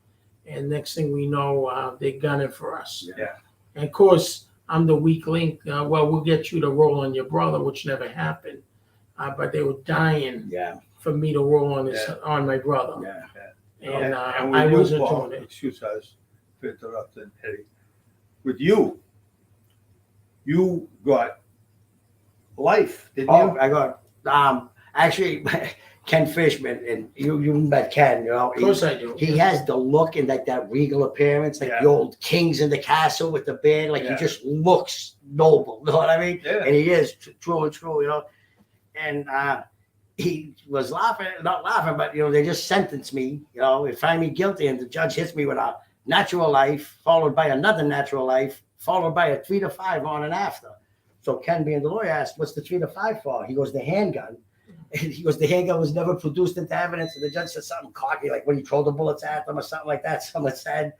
and next thing we know, they're gunning for us. Yeah. And of course, I'm the weak link. We'll get you to roll on your brother, which never happened. But they were dying Yeah. for me to roll on Yeah. on my brother. Yeah. And with I you, wasn't Paul, doing it. excuse us for interrupting, Eddie. With you, you got life, didn't Oh, you? I got actually Ken Fishman, and you met Ken, you know. Of course I do. He has the look and like that regal appearance, like Yeah. the old kings in the castle with the beard. Like Yeah. he just looks noble. You know what I mean? Yeah. And he is true and true, you know. And he was not laughing, but you know, they just sentenced me, you know, and find me guilty, and the judge hits me with a natural life, followed by another natural life, followed by a 3 to 5 on and after. So Ken, being the lawyer, asked, "What's the 3 to 5 for?" He goes, "The handgun." And he goes, "The handgun was never produced into evidence." And the judge said something cocky, like when he throw the bullets at them or something like that. Someone said,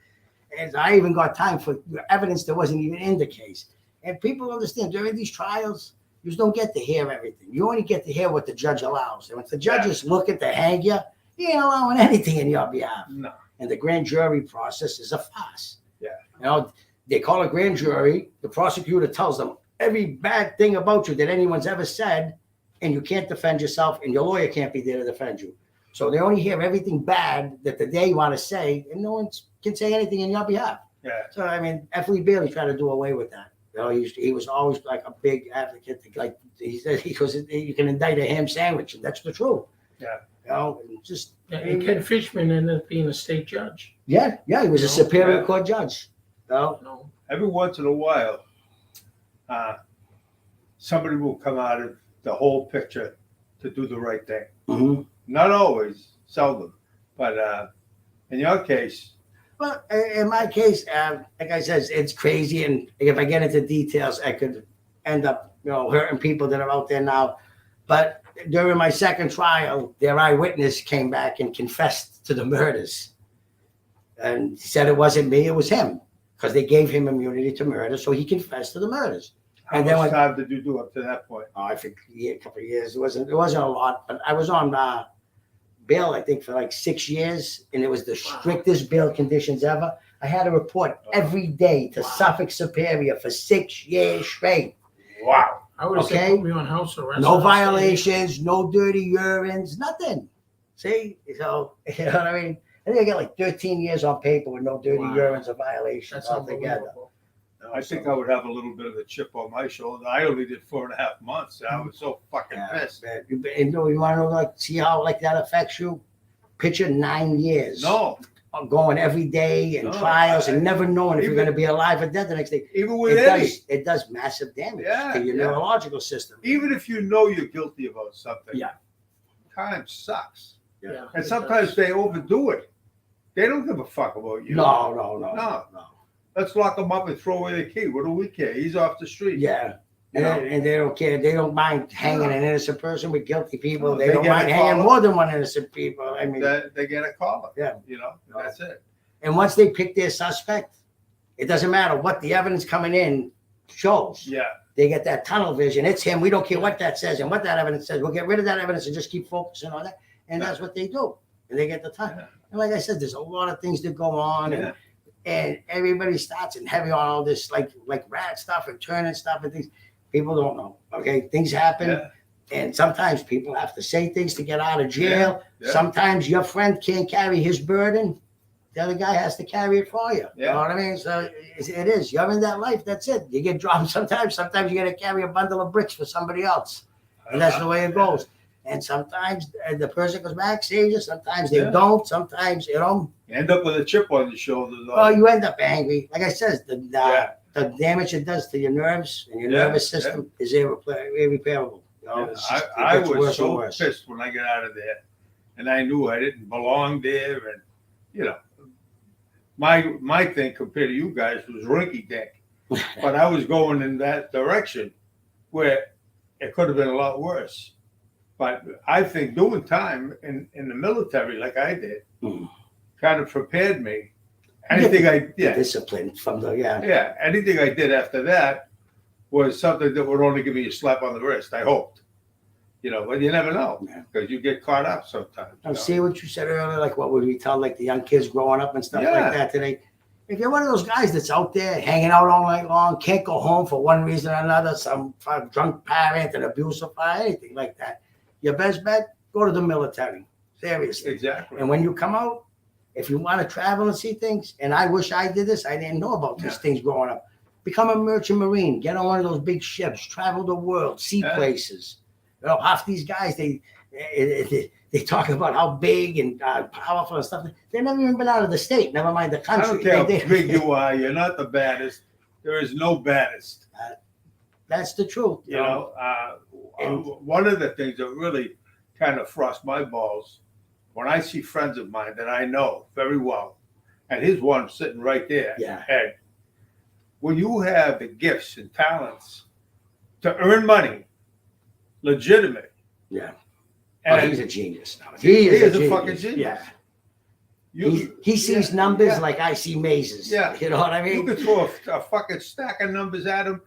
and I even got time for evidence that wasn't even in the case. And people understand during these trials, you just don't get to hear everything. You only get to hear what the judge allows. And if the judge is looking to hang you, he ain't allowing anything in your behalf. No. And the grand jury process is a farce. Yeah. You know, they call a grand jury. The prosecutor tells them every bad thing about you that anyone's ever said, and you can't defend yourself, and your lawyer can't be there to defend you. So they only hear everything bad that they want to say, and no one can say anything in your behalf. Yeah. So, I mean, F. Lee Bailey tried to do away with that. You know, he was always like a big advocate. Like he said, he goes, you can indict a ham sandwich, and that's the truth. Yeah. You know, and just And Ken Fishman ended up being a state judge. yeah, he was a No, Superior yeah. Court judge. You know? You know? Every once in a while, somebody will come out of the whole picture to do the right thing. Mhm. Not always, seldom, but in your case, Well, in my case, like I said, it's crazy, and if I get into details, I could end up, you know, hurting people that are out there now. But during my second trial, their eyewitness came back and confessed to the murders, and he said it wasn't me, it was him, because they gave him immunity to murder, so he confessed to the murders. how And then much when- time did you do up to that point? Oh, I think a couple of years. It wasn't a lot, but I was on bail, I think, for like 6 years, and it was the strictest bail conditions ever. I had to report every day to Suffolk Superior for 6 years straight. Wow. I would have Okay. said put me on house arrest. No and I'll stay violations, no dirty urines, nothing. See, so you know what I mean. I think I got like 13 years on paper with no dirty Wow. urines or there. violations That's altogether. unbelievable. I think I would have a little bit of a chip on my shoulder. I only did 4.5 months. And I was so fucking Yeah, pissed. man. And you want to know, like, see how like that affects you? Picture 9 years. No, Going every day and No, trials and never knowing if you're even- going to be alive or dead the next day. even with Eddie, It does massive damage Yeah, to your yeah. neurological system. even if you know you're guilty about something, Yeah. time sucks. Yeah. And it sometimes does. they overdo it. They don't give a fuck about you. No. Let's lock them up and throw away the key. What do we care? He's off the street. Yeah. You know? And they don't care. They don't mind hanging an innocent person with guilty people. No, They they don't get mind a hanging call. more than one innocent people. I mean, They get a call. Yeah. You know, No. that's it. and once they pick their suspect, it doesn't matter what the evidence coming in shows. Yeah. They get that tunnel vision. It's him. We don't care what that says and what that evidence says. We'll get rid of that evidence and just keep focusing on that. And that's what they do. And they get the time. Yeah. And like I said, there's a lot of things that go on, Yeah. and everybody starts in heavy on all this like rat stuff and turning stuff and things. People don't know. Okay, things happen, Yeah. and sometimes people have to say things to get out of jail. Yeah. Sometimes your friend can't carry his burden. The other guy has to carry it for you. You Yeah. know what I mean? So it is. You're in that life. That's it. You get dropped sometimes. Sometimes you got to carry a bundle of bricks for somebody else. And that's the way it goes. And sometimes the person goes back, saves you. Sometimes they Yeah. don't. Sometimes, you know, You end up with a chip on your shoulder. Though. well, you end up angry. Like I said, Yeah. the damage it does to your nerves and your Yeah, nervous system is irreparable. You know, Yeah, it's just- it I gets was worse and so worse. pissed when I got out of there, and I knew I didn't belong there. And you know, my thing compared to you guys was rinky dink, but I was going in that direction where it could have been a lot worse. But I think doing time in the military like I did Mm. kind of prepared me. Anything I The discipline from the anything I did after that was something that would only give me a slap on the wrist. I hoped, you know, but you never know Yeah. because you get caught up sometimes. I You know? see what you said earlier, like what would we tell like the young kids growing up and stuff Yeah. like that today. If you're one of those guys that's out there hanging out all night long, can't go home for one reason or another, some drunk parent, an abusive father, anything like that, your best bet, go to the military. Seriously. Exactly. And when you come out, if you want to travel and see things, and I wish I did this, I didn't know about these Yeah. things growing up. Become a merchant marine, get on one of those big ships, travel the world, see Yeah. places. You know, half these guys, they talk about how big and powerful and stuff. They've never even been out of the state, never mind the I country. don't care how They- big you are. You're not the baddest. There is no baddest. That's the truth. You know, one of the things that really kind of frost my balls when I see friends of mine that I know very well, and here's one sitting right there, Yeah. Ed. When you have the gifts and talents to earn money, legitimate, Yeah. and He's a genius now. He is a genius. fucking genius. Yeah. you, He sees yeah, numbers yeah. like I see mazes. Yeah. You know what I You mean? could throw a fucking stack of numbers at him.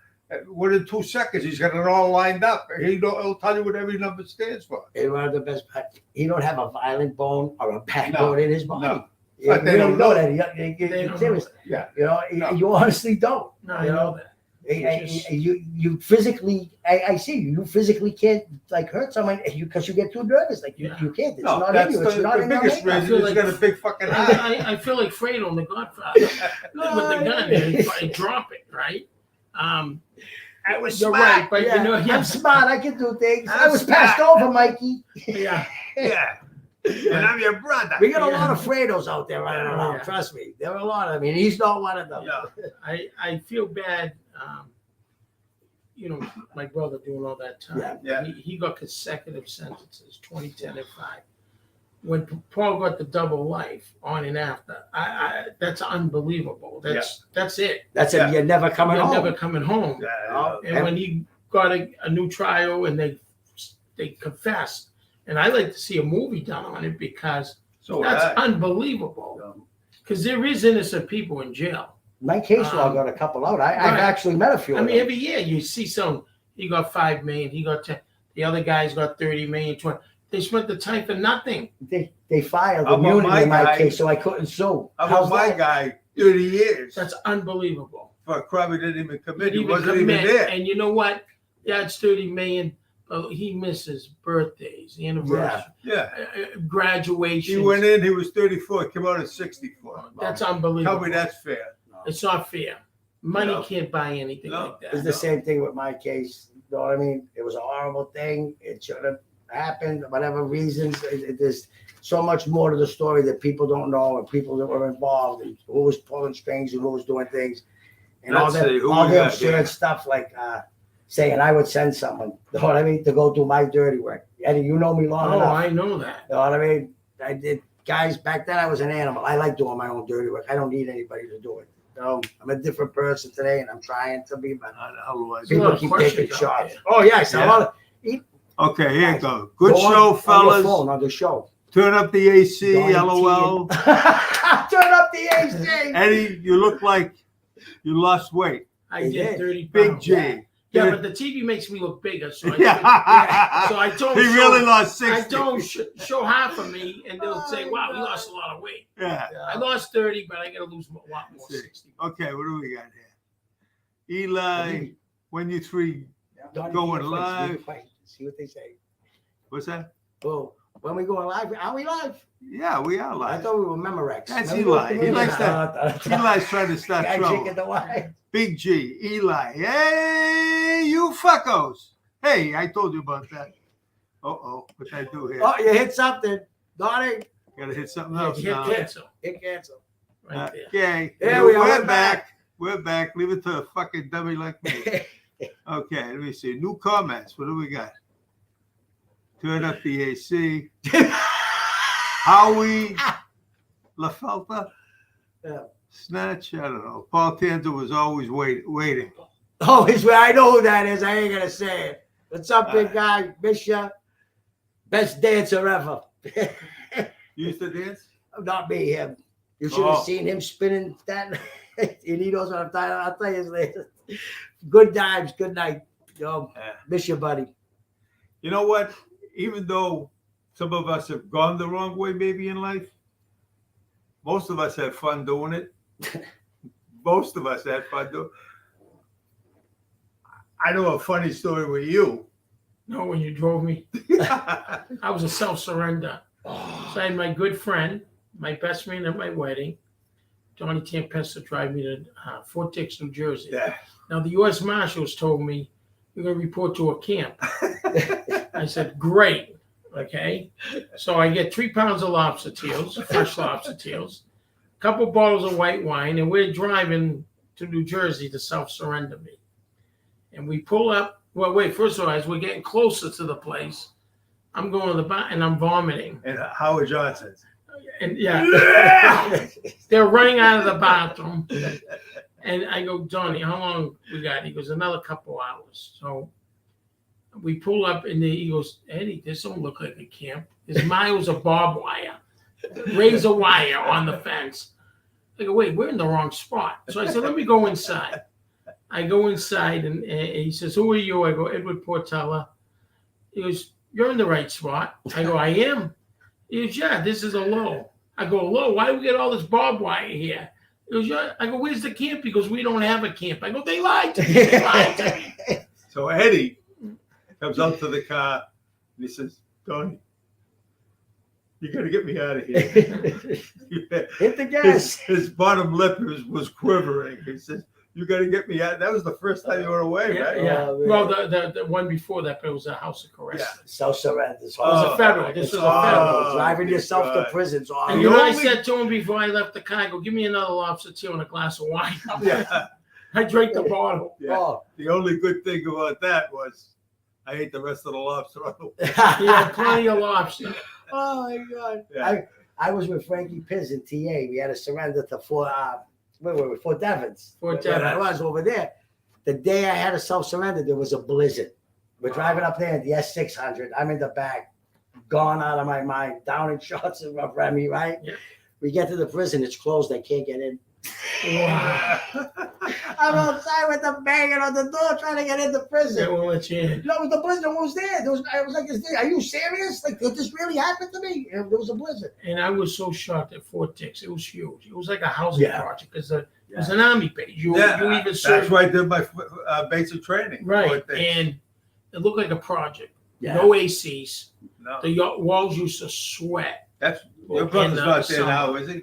Within 2 seconds, he's got it all lined up. He'll tell you what every number stands for. He's one of the best. He don't have a violent bone or a backbone in his body. No. You But they really don't know. that. They don't Serious. know. Yeah. You know, No. you honestly don't. No, I You know that. You physically, I see you physically can't like hurt someone because you get too nervous. Like Yeah. you can't. It's No, not in that's you. It's not the in your biggest makeup. reason. He's like- got a big fucking heart. I feel like Fredo on The Godfather. With the gun and drop it, right? I was You're smart. right, but Yeah, you know, I'm smart. I can do things. I I'm was passed smart. over, Mikey. yeah. Yeah. And I'm your brother. We got a Yeah. lot of Fredos out there running Yeah, around. yeah. Trust me, there are a lot. I mean, he's not one of them. Yeah. I feel bad. You know, my brother doing all that time. Yeah. Yeah. He got consecutive sentences, 20, 10, and 5. When Paul got the double life on and after, that's unbelievable. That's it. That's Yeah. it. You're never coming You're home. never coming home. Yeah, And when he got a new trial and they confessed, and I like to see a movie done on it because so that's I, unbelievable. Because there is innocent people in jail. My case law got a couple out. I've right. actually met a few. I of mean, them. every year you see some. He got 5 million. He got 10. The other guy's got 30 million. 20. They spent the time for nothing. They filed How about immunity my in my guy? case, so I couldn't sue. How How's about my that? guy, 30 years That's unbelievable. for a crime he didn't even commit? He Didn't wasn't commit. even there. And you know what? Yeah, it's 30 million. He misses birthdays, anniversaries, Yeah. graduations. He went in, he was 34, came out at 64. That's unbelievable. Tell me that's fair. It's not fair. Money No. can't buy anything No. like that. It's the same thing with my case. You know what I mean? It was a horrible thing. It should have happened, whatever reasons. There's so much more to the story that people don't know, and people that were involved, and who was pulling strings and who was doing things, and Let's see, who all we the got absurd here? stuff like saying I would send someone, you know what I mean, to go do my dirty work. Eddie, you know me long Oh, enough. I know that. You know what I mean? I did, guys, back then I was an animal. I like doing my own dirty work. I don't need anybody to do it. I'm a different person today, and I'm trying to be, but Otherwise, There's a lot people of keep questions taking out shots. there. Oh, yes. Yeah. A lot of, okay, here you go. Good go show, on your fellas. phone on the show. Turn up the AC, Donnie T LOL. and- Turn up the AC. Eddie, you look like you lost weight. I He did did. 30 Big pounds. G. Yeah, but the TV makes me look bigger. So I, Yeah. so I told He him, really lost I 60. don't show half of me, and they'll say, Oh, "Wow, my he God. lost a lot of weight." Yeah. I lost 30, but I got to lose a lot more. Let's see. 60. Okay, what do we got here? Eli, when you three, Donnie Going T and live. Fritz, we fight. See what they say. what's that? Oh, when we going live, are we live? Yeah, we are I live. thought we were Memorex. That's Remember Eli. He likes that. Eli's trying to start Guy trouble. drinking the wine. Big G, Eli. Hey, you fuckos. Hey, I told you about that. Uh-oh, what I do here? Oh, you hit something. Donnie, Gotta hit something Yeah, else hit now. cancel hit cancel. right there. Okay. There we are. We're We're back. We're back. Leave it to a fucking dummy like me. Okay, let me see. New comments. What do we got? Turn up the AC. Howie LaFelta. Yeah. Snatch. I don't know. Paul Tanzo was always waiting. Oh, he's where I know who that is. I ain't gonna say it. What's up, big guy? Miss ya. Best dancer ever. You used to dance? Not me, him. You should have Oh. seen him spinning that. And he knows what I'm talking about. I'll tell you later. Good times, good night. Yo, Yeah. miss you, buddy. You know what? Even though some of us have gone the wrong way maybe in life, most of us had fun doing it. Most of us had fun doing it. I know a funny story with you. No, when you drove me, I was a self-surrender. So I had my good friend, my best man at my wedding, Johnny Tampesta, drive me to Fort Dix, New Jersey. Yeah. Now, the U.S. Marshals told me, you're going to report to a camp. I said, great. Okay. So I get 3 pounds of lobster tails, fresh lobster tails, a couple bottles of white wine, and we're driving to New Jersey to self-surrender me. And we pull up. Well, wait, first of all, as we're getting closer to the place, I'm going to the bathroom and I'm vomiting. And Howard Johnson. And yeah, they're running out of the bathroom. And I go, Johnny, how long we got? He goes, another couple hours. So we pull up and he goes, Eddie, this don't look like a camp. There's miles of barbed wire, razor wire on the fence. I go, wait, we're in the wrong spot. So I said, let me go inside. I go inside and he says, who are you? I go, Edward Portella. He goes, you're in the right spot. I go, I am. He goes, yeah, this is a low. I go, low? Why do we get all this barbed wire here? He goes, yeah. I go, where's the camp? He goes, we don't have a camp. I go, they lied to me. They lied to me. So Eddie comes up to the car and he says, Tony, you got to get me out of here. Hit the gas. His bottom lip was quivering. He says, you got to get me out. That was the first time you were away, Yeah, right? yeah. Oh, man. Well, the one before that, it was a house of arrest. Yeah. Self-surrender. It was a federal. This was a federal. Driving yourself God. to prison. So And The you know what I only- said to him before I left the car? I go, give me another lobster tail and a glass of wine. Yeah. I drank the bottle. Yeah. Oh. The only good thing about that was I ate the rest of the lobster. He had plenty of lobster. Oh my God! Yeah. I was with Frankie Piz in TA. We had to surrender to Fort Devens. Fort Where I Devens. was over there. The day I had to self-surrender, there was a blizzard. We're driving up there in the S600. I'm in the back, gone out of my mind, down in shots of Remy, right? Yeah. We get to the prison. It's closed. I can't get in. Wow. I'm outside with them banging on the door trying to get into They prison. won't let you in. No, the blizzard was there. I was like, are you serious? Like, could this really happen to me? There was a blizzard. And I was so shocked at Fort Dix. It was huge. It was like a housing Yeah. project because it was an army base. You even that's served. where I did my basic training. Right. Thing. And it looked like a project. Yeah. No ACs. No, The walls used to sweat. that's your In brother's the not there summer. now, is he?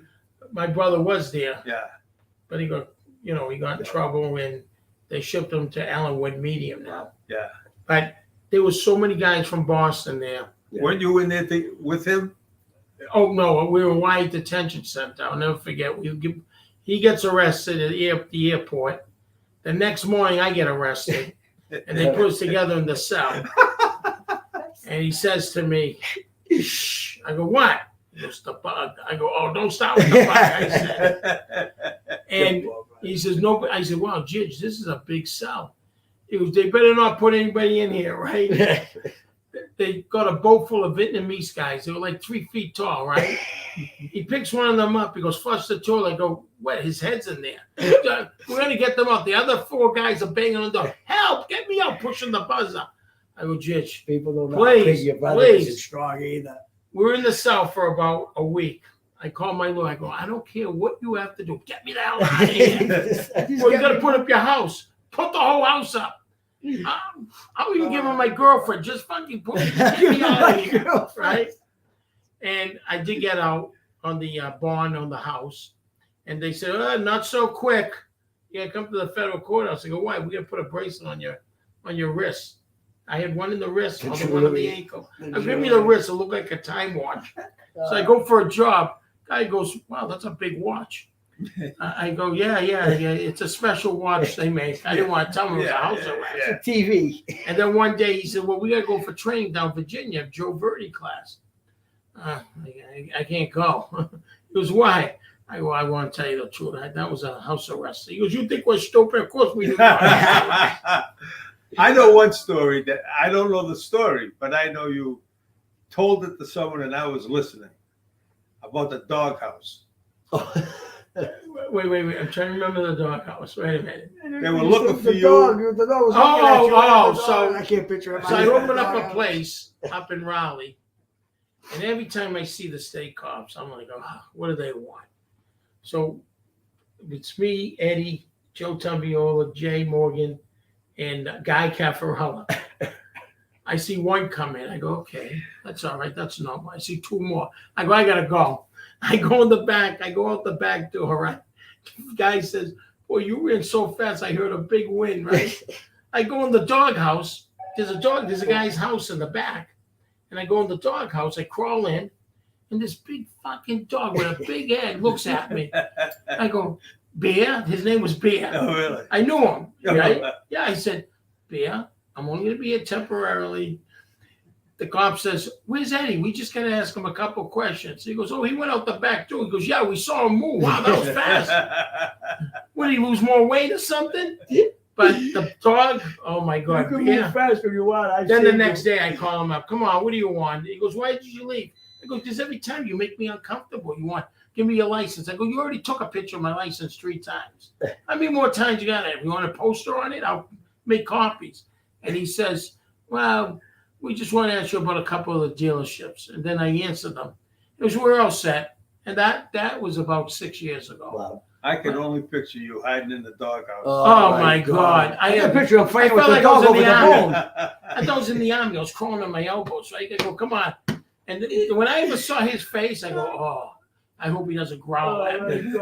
My brother was there, Yeah. but he got in trouble and they shipped him to Allenwood Medium now. Yeah. But there was so many guys from Boston there. Yeah. Weren't you in there with him? Oh no, we were in Wyatt Detention Center. I'll never forget. He gets arrested at the airport. The next morning, I get arrested, and they put us together in the cell. And he says to me, "Shh." I go, "What?" He goes, "The bug." I go, "Oh, don't start with the bug." I said, and he says, "No." I said, "Wow, Judge, this is a big cell." He goes, "They better not put anybody in here, right?" They got a boat full of Vietnamese guys. They were like 3 feet tall, right? He picks one of them up. He goes, "Flush the toilet." I go, "What? His head's in there." We're going to get them out. The other 4 guys are banging on the door. "Help, get me out," pushing the buzzer. I go, "Judge, People don't know Please, how big your brother please. isn't strong either. we're in the cell for about a week." I call my lawyer. I go, "I don't care what you have to do. Get me the hell out of here." Well, you got to put up your house. Put the whole house up. I'll even give him my girlfriend. Just fucking get me out of here, right? And I did get out on the bond on the house, and they said, "Not so quick. You gotta come to the federal courthouse." I go, "Why? We gotta put a bracelet on your wrist." I had one in the wrist, Did on you the one on really? the ankle. I give me the wrist. It looked like a time watch. So I go for a job. Guy goes, "Wow, that's a big watch." I go, yeah. It's a special watch they make. I didn't want to tell him it was a house arrest. TV. And then one day he said, "Well, we got to go for training down Virginia, Joe Verdi class." I can't go. He goes, "Why?" I go, "I want to tell you the truth. That was a house arrest." He goes, "You think we're stupid? Of course we do." I know one story that I don't know the story, but I know you told it to someone and I was listening about the doghouse. Wait. I'm trying to remember the doghouse. Wait a minute. They were looking for you. The dog was looking at you. Oh, The dog, so- I can't picture it. So I open up a place up in Raleigh, and every time I see the state cops, I'm like, "Oh, what do they want?" So it's me, Eddie, Joe Tumbiola, Jay Morgan, and Guy Caffarella. I see one come in. I go, "Okay, that's all right. That's normal." I see 2 more. I go, "I gotta go." I go in the back. I go out the back door. Right? The guy says, "Well, you ran so fast. I heard a big wind." Right? I go in the doghouse. There's a guy's house in the back. And I go in the doghouse. I crawl in, and this big fucking dog with a big head looks at me. I go, "Bear?" His name was Bear. Oh, really? I knew him, right? Yeah, I said, "Bear, I'm only going to be here temporarily." The cop says, "Where's Eddie? We just got to ask him a couple questions." He goes, "Oh, he went out the back door." He goes, "Yeah, we saw him move. Wow, that was fast. What, did he lose more weight or something?" But the dog, oh my You God, can Bear. move fast if you want. Then the next day I call him up. "Come on, what do you want?" He goes, "Why did you leave?" I go, "Because every time you make me uncomfortable. You want, give me your license." I go, "You already took a picture of my license 3 times. How many more times you got it? If you want a poster on it, I'll make copies." And he says, "Well, we just want to ask you about a couple of the dealerships." And then I answered them. It was, "We're all set." And that was about 6 years ago. Wow. I can only picture you hiding in the doghouse. Oh my God. I can picture him fighting with felt the like I was dog in over the the army. bone. I thought I was in the army. I was crawling on my elbows. Right? I go, "Come on." And when I ever saw his face, I go, "Oh, I hope he doesn't growl at me."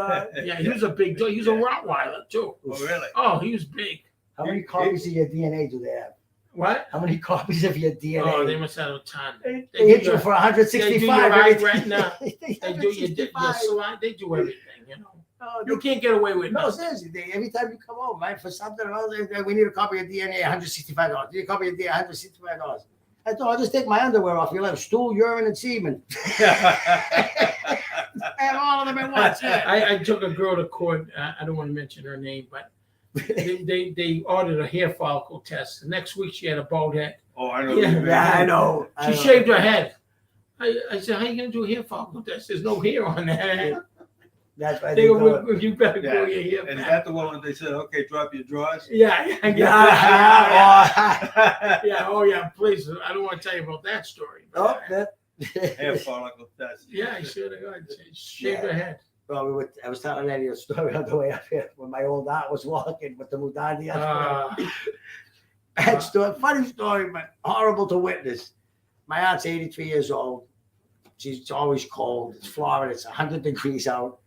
Yeah, he was a big dog. He was a Rottweiler too. Oh, really? Oh, he was big. How many copies of your DNA do they have? What? How many copies of your DNA? Oh, they must have a ton. They hit you for 165. They do your eye every- retina. They They do your slide. They do everything. You know, Oh, you can't get away with no, no. seriously. Every time you come home, man, for something or other, we need a copy of DNA, $165. Need a copy of DNA, $165. I thought, I'll just take my underwear off. You'll have stool, urine, and semen. And all of them at once. I took a girl to court. I don't want to mention her name, but they ordered a hair follicle test. The next week she had a bald head. Oh, I know. Yeah. Yeah, I know. She shaved her head. I said, "How you gonna do a hair follicle test? There's no hair on that." That's why They they go, do it. you better Yeah. grow your hair And is back. that the one when they said, okay, drop your drawers? Yeah, Yeah, yeah. yeah. Oh, yeah. Please, I don't want to tell you about that story. Oh, But, that. Hair follicle test. yeah, I should have gone. Shave her head. Well, I was telling Eddie a story on the way up here when my old aunt was walking with the Mudandi. Bad story, funny story, but horrible to witness. My aunt's 83 years old. She's always cold. It's Florida. It's 100 degrees out.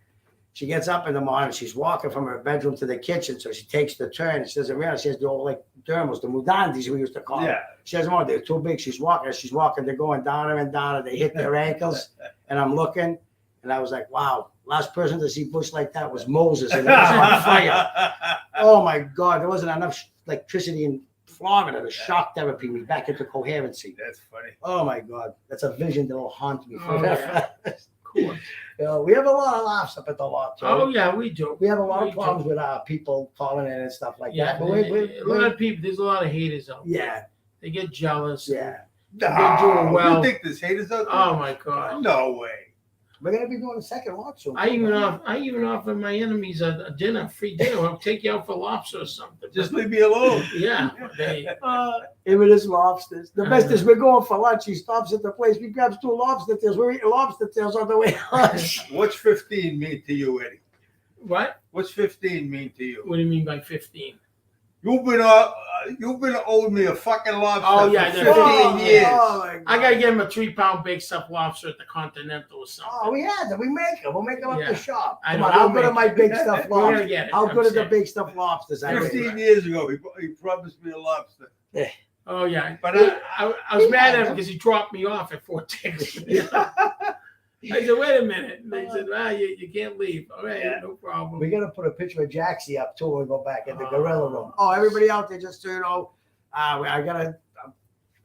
She gets up in the morning. She's walking from her bedroom to the kitchen. So she takes the turn. She doesn't realize she has the old like thermals, the Mudandis we used to call them. Yeah. She has them on. They're too big. She's walking. As she's walking, they're going down and down. They hit their ankles. And I'm looking. And I was like, wow. Last person to see Bush like that was Moses. And it was on fire. Oh, my God. There wasn't enough electricity in Florida to shock therapy me back into coherency. That's funny. Oh my God, that's a vision that will haunt me Oh, forever. Cool. We have a lot of laughs up at the lot. Oh, yeah, we do. We have a lot we of problems with people calling in and stuff like Yeah, that. But a lot of people. There's a lot of haters out there. yeah, They get jealous. yeah. They're doing well. You think there's haters out there? Oh my God. No way. We're gonna be doing a second lot soon. I even offer my enemies a dinner, free dinner. I'll take you out for lobster or something. Just leave me alone. Yeah. They, Him and his lobsters. The best is we're going for lunch. He stops at the place. We grabs 2 lobster tails. We're eating lobster tails on the way lunch. What's 15 mean to you, Eddie? what? What's 15 mean to you? What do you mean by 15? You've been owing me a fucking lobster Oh, yeah, for yeah. 15 years. Oh, my God. I gotta get him a 3-pound baked stuffed lobster at the Continental or something. Oh, we had them. We make them. We'll make them up Yeah. the shop. I Come know, on, how we'll good are make my big stuffed We're gonna lobsters? get it. How I'm good are the saying. big stuffed lobsters? I 15 years ago, he promised me a lobster. Oh yeah, But I was mad at him because he dropped me off at Fort Texas. I said, wait a minute. And they said, you can't leave. All right, Yeah. no problem. We got to put a picture of Jaxie up too when we go back in the gorilla room. Oh, everybody out there, just so you know, I got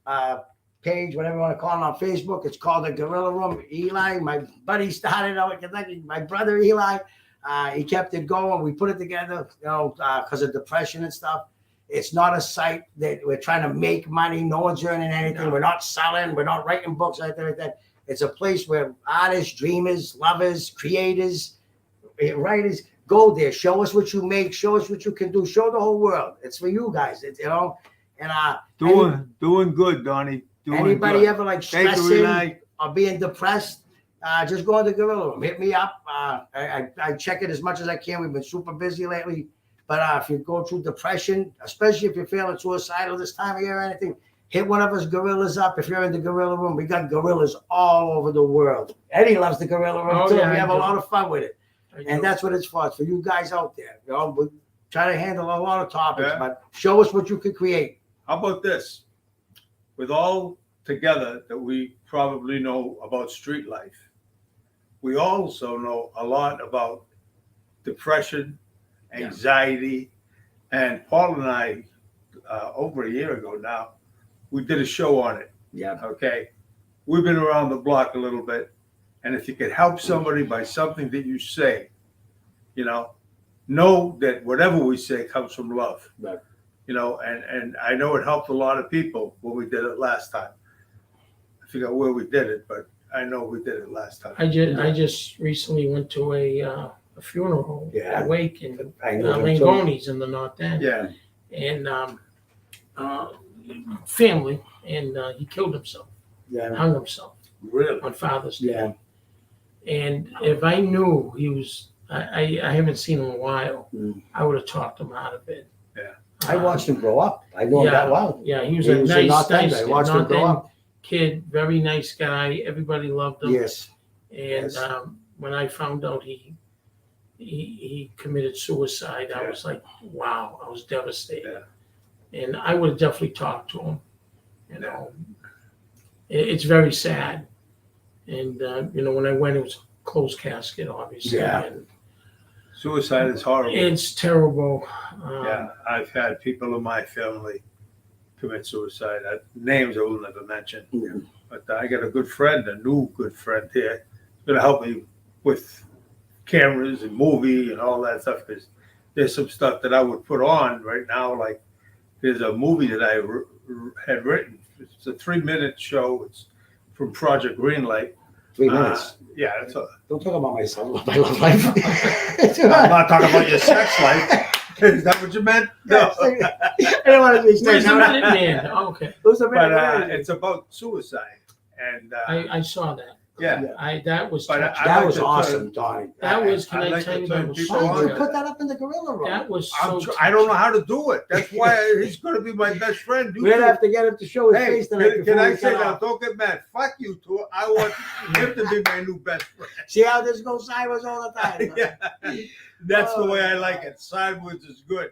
a page, whatever you want to call it, on Facebook. It's called the Gorilla Room. Eli, my buddy, started out in Kentucky. My brother Eli, he kept it going. We put it together, because of depression and stuff. It's not a site that we're trying to make money. No one's earning anything. No. We're not selling. We're not writing books like that. It's a place where artists, dreamers, lovers, creators, writers go there. Show us what you make. Show us what you can do. Show the whole world. It's for you guys. It's, and Doing good, Donnie. Doing anybody good. ever like Thank you, stressing Eli. or being depressed, just go in the gorilla room. Hit me up. I check it as much as I can. We've been super busy lately. But if you go through depression, especially if you're feeling suicidal this time of year or anything, hit one of us gorillas up. If you're in the gorilla room, we got gorillas all over the world. Eddie loves the gorilla room too. Yeah, We I have a do. lot of fun with it. I And do. that's what it's for. It's for you guys out there. We try to handle a lot of topics, Yeah. but show us what you can create. How about this? With all together that we probably know about street life, we also know a lot about depression, anxiety, and Paul and I, over a year ago now, we did a show on it. Yeah. Okay. We've been around the block a little bit. And if you could help somebody by something that you say, know that whatever we say comes from love. Right. And I know it helped a lot of people when we did it last time. I forgot where we did it, but I know we did it last time. I just recently went to a funeral, Yeah. a wake in I know them too. Langoni's in the North End. Yeah. And family, and he killed himself, Yeah. hung himself Really? on Father's Day. Yeah. And if I knew he was, I haven't seen him in a while, Mm. I would have talked him out of it. Yeah. I watched him grow up. I know him that well. Yeah, he was He a was in nice, North End. nice I watched him North grow End up. kid, very nice guy. Everybody loved him. Yes. And Yes. when I found out he committed suicide, I Yeah. was like, wow, I was devastated. Yeah. And I would have definitely talked to him. It's very sad. And when I went, it was a closed casket, obviously. Yeah. And Suicide is horrible. it's terrible. Yeah. I've had people in my family commit suicide. Names I will never mention. Yeah. But I got a good friend, a new good friend here, going to help me with cameras and movie and all that stuff. Because there's some stuff that I would put on right now. Like there's a movie that I had written. It's a 3-minute show. It's from Project Greenlight 3 minutes. Yeah, that's all. Don't talk about myself, my love life. I'm not talking about your sex life. Is that what you meant? No. I don't want to be Where's the saying Minuteman? Okay, Who's the But man? it's about suicide. And I saw that. yeah. That was But touching. I'd That like was to awesome, Donnie. That was, can I'd I like tell to you, turn that was people Why on did you to put that up in the gorilla room? that was so I don't know touching. how to do it. That's why he's going to be my best friend. You We're gonna two- have to get him to show his Hey, face tonight. can before I we say cut that? off. Don't get mad. Fuck you two. I want him to be my new best friend. See how this goes sideways all the time. Yeah. That's the Oh, way I like it. Sideways is good.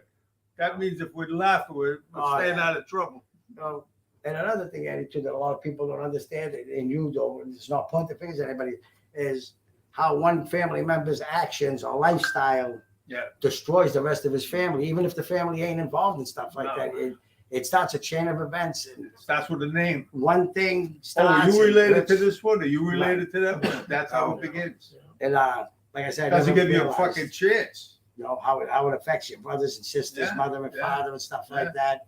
That means if we laugh, we're Oh, staying yeah. out of trouble. No. And another thing, Eddie, too, that a lot of people don't understand, and you don't, it's not pointing fingers at anybody, is how one family member's actions or lifestyle Yeah. destroys the rest of his family, even if the family ain't involved in stuff like No. that. It starts a chain of events, and Starts with a name. one thing Oh, starts. you and related to it's- this one? Are you related to that one? That's how No. it begins. And like I said, I Doesn't never give you a realized, fucking chance. you know, how it affects your brothers and sisters, Yeah, mother and yeah, father and stuff yeah. like that.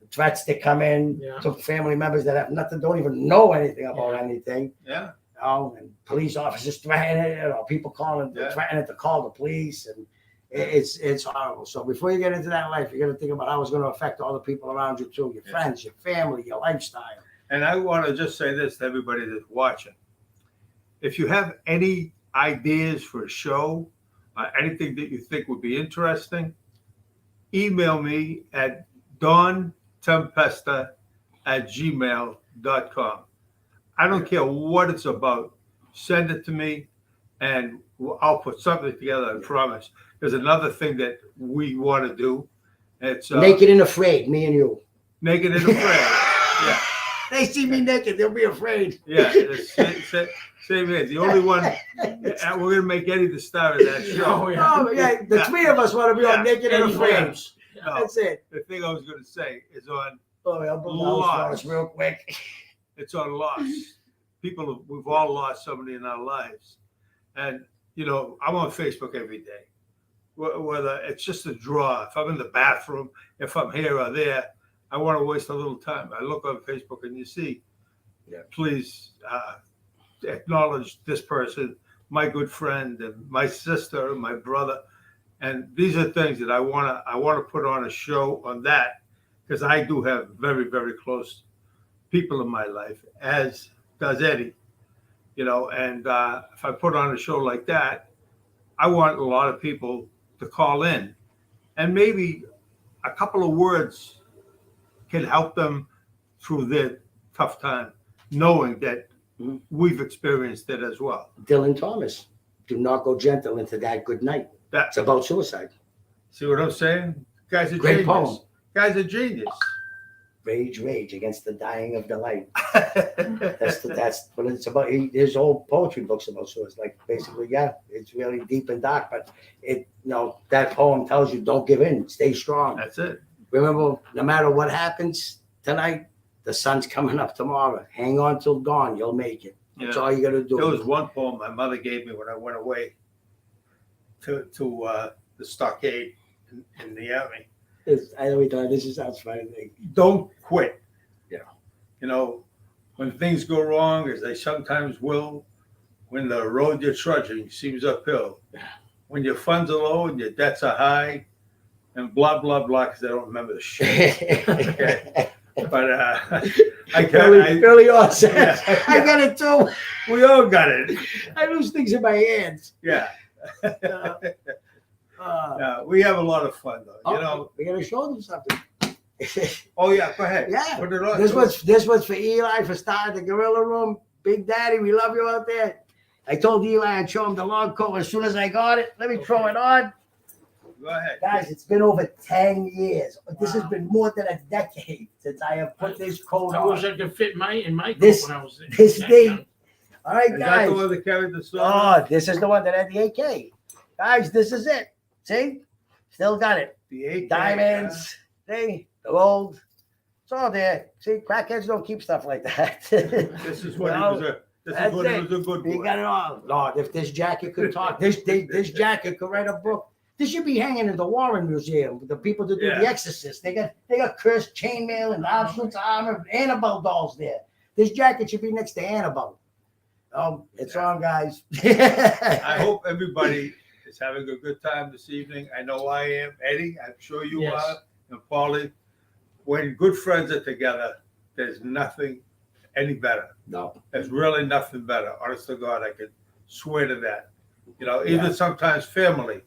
The threats that come in Yeah. to family members that have nothing, don't even know anything about anything. Yeah. And police officers threatening it, or people calling, Yeah. threatening to call the police, and it's horrible. So before you get into that life, you got to think about how it's going to affect all the people around you too, your Yeah. friends, your family, your lifestyle. And I want to just say this to everybody that's watching. If you have any ideas for a show, anything that you think would be interesting, email me at dontempesta@gmail.com. I don't care what it's about. Send it to me and I'll put something together, I promise. There's another thing that we want to do. It's Naked and afraid, me and you. naked and afraid. Yeah. They see me naked, they'll be afraid. Yeah, it's same here. The only one, we're going to make Eddie the star of that show. Oh, yeah. Oh, yeah, the three of us want to be on Yeah. Naked and Eddie Afraid. Grahams. No, That's it. the thing I was going to say is Oh, yeah, I'll build the house for us real quick. it's on loss. We've all lost somebody in our lives. And, you know, I'm on Facebook every day. Whether it's just a draw, if I'm in the bathroom, if I'm here or there, I want to waste a little time. I look on Facebook and you see, please acknowledge this person, my good friend, and my sister, and my brother. And these are things that I want to put on a show on that, because I do have very, very close people in my life, as does Eddie. You know, and if I put on a show like that, I want a lot of people to call in, and maybe a couple of words can help them through their tough time, knowing that we've experienced it as well. Dylan Thomas, do not go gentle into that good night. That's It's about suicide. See what I'm saying? Guys are Great genius. poem. Guys are genius. Rage, rage against the dying of delight. That's what it's about. There's old poetry books about suicide. Like basically, yeah, it's really deep and dark, but that poem tells you don't give in, stay strong. That's it. Remember, no matter what happens tonight, the sun's coming up tomorrow. Hang on till dawn, you'll make it. That's all you gotta do. There was one poem my mother gave me when I went away to the stockade in the army. I know we thought this sounds funny. Don't quit. Yeah. You know, when things go wrong, as they sometimes will, when the road you're trudging seems uphill, when your funds are low and your debts are high, and blah, blah, blah, because I don't remember the shit. Okay. But Early on, Yeah. I got it too. we all got it. I lose things in my hands. Yeah. Uh, Yeah, we have a lot of fun though. You know. we gotta show them something. Oh yeah, go ahead. Yeah. Put it on. This was for Eli for starting the gorilla room. Big Daddy, we love you out there. I told Eli I'd show him the long coat as soon as I got it. Let me throw it on. Go ahead. Guys, it's been over 10 years. This has been more than a decade since I have put this coat I wish on. I could fit in my coat This- when I was This that thing. young. All right, Is that guys. the one that carried the song? Oh, this is the one that had the AK. Guys, this is it. See? Still got it. The AK, Diamonds. See? The gold. It's all there. See, crackheads don't keep stuff like that. This is what he was a. This is That's what he it. was a good You boy. got it all. Lord, if this jacket could talk, this jacket could write a book. This should be hanging in the Warren Museum. The people that do Yeah. The Exorcist, they got cursed chainmail and Auschwitz armor, Annabelle dolls there. This jacket should be next to Annabelle. It's on, guys. I hope everybody is having a good time this evening. I know I am. Eddie, I'm sure you Yes. are. And Paulie, when good friends are together, there's nothing any better. No. There's really nothing better. Honest to God, I could swear to that. You know, even Yeah. sometimes family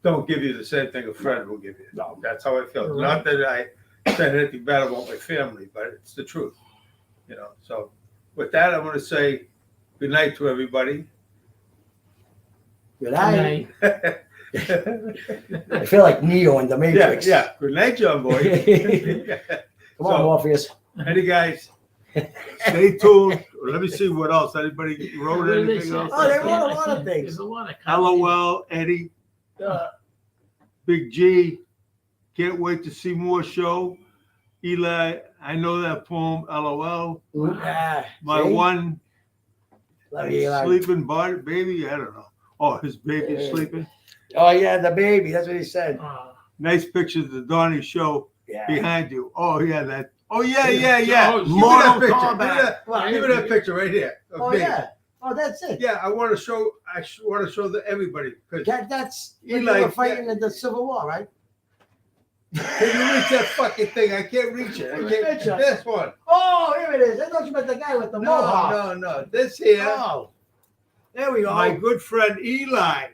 don't give you the same thing a friend will give you. No. That's how I feel. You're Not that I said anything bad about my family, but it's the truth. You know, so with that, I'm going to say good night to everybody. Good Good night. night. I feel like Neo in the Yeah, Matrix. yeah. Good night, John Boy. Come on, So- Morpheus. Hey guys, stay tuned. Let me see what else. Anybody wrote What did they anything say? else? Oh, they wrote a lot of things. There's a lot of LOL, Eddie, Big G. Can't wait to see more show. Eli, I know that poem. LOL. Yeah. My See? one Love you, Eli. sleeping body, baby. I don't know. Oh, his baby's Yeah. sleeping. Oh yeah, the baby. That's what he said. Nice pictures of the Donnie show Yeah. behind you. Oh yeah, that. Oh yeah, yeah, yeah. Oh, Give me Mortal that picture. Kombat. Give me that picture right here. of Oh me. yeah. Oh, that's it. Yeah, I want to show. Want to show everybody because That's when Eli, they were fighting in the Civil War, right? can you reach that fucking thing? I can't reach it. I Which can't. picture? This one. Oh, here it is. I thought you meant the guy with the mohawk. No. This here. Oh, there we go. My good friend Eli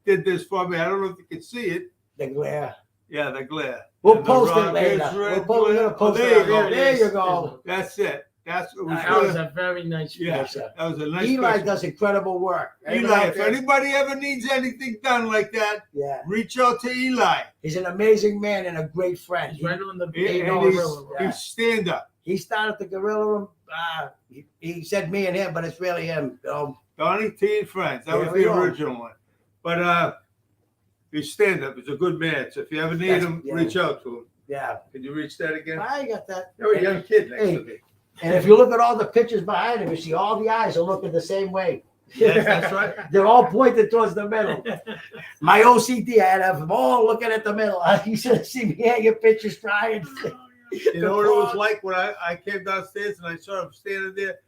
did this for me. I don't know if you can see it. The glare. Yeah, the glare. We'll And the post it rock later. is red We're glare. gonna post Oh, it. there you out. go. There you go. That's it. That's it. Was That was good. a very nice Yeah, picture. that was a nice Eli picture. does incredible work. Eli, if anybody ever needs anything done like that, Yeah, reach out to Eli. he's an amazing man and a great friend. He's right on the And no, he's, really, yeah. he's stand up. He started the Gorilla Room. He said me and him, but it's really him. Donnie T and Friends. That There was we the go. original one. But he's stand up. He's a good man. So if you ever need That's- him, yeah. reach out to him. Yeah, Can you reach that again? I got that. You're a young kid next Hey. to me. And if you look at all the pictures behind him, you see all the eyes are looking the same way. Yes, that's right. They're all pointed towards the middle. My OCD, I had to have them all looking at the middle. You should have seen me hanging pictures trying. You know what it was like when I came downstairs and I saw him standing there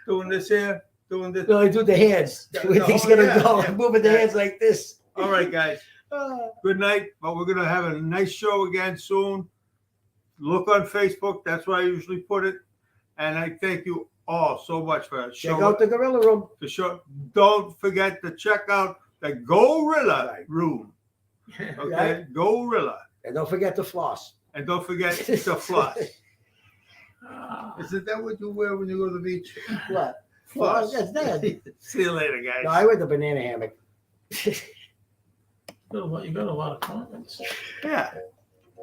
doing this here, doing this. No, he do the hands. The He's whole- gonna yeah, go yeah. moving the hands like this. All right, guys. Good night. But we're gonna have a nice show again soon. Look on Facebook. That's where I usually put it. And I thank you all so much for Check showing. out the Gorilla Room. For sure. Don't forget to check out the Gorilla Room. Okay, Right. Gorilla. And don't forget to floss. And don't forget to floss. Ah. Isn't that what you wear when you go to the beach? What? Floss. That's that. See you later, guys. No, I wear the banana hammock. You got a lot of comments. Yeah.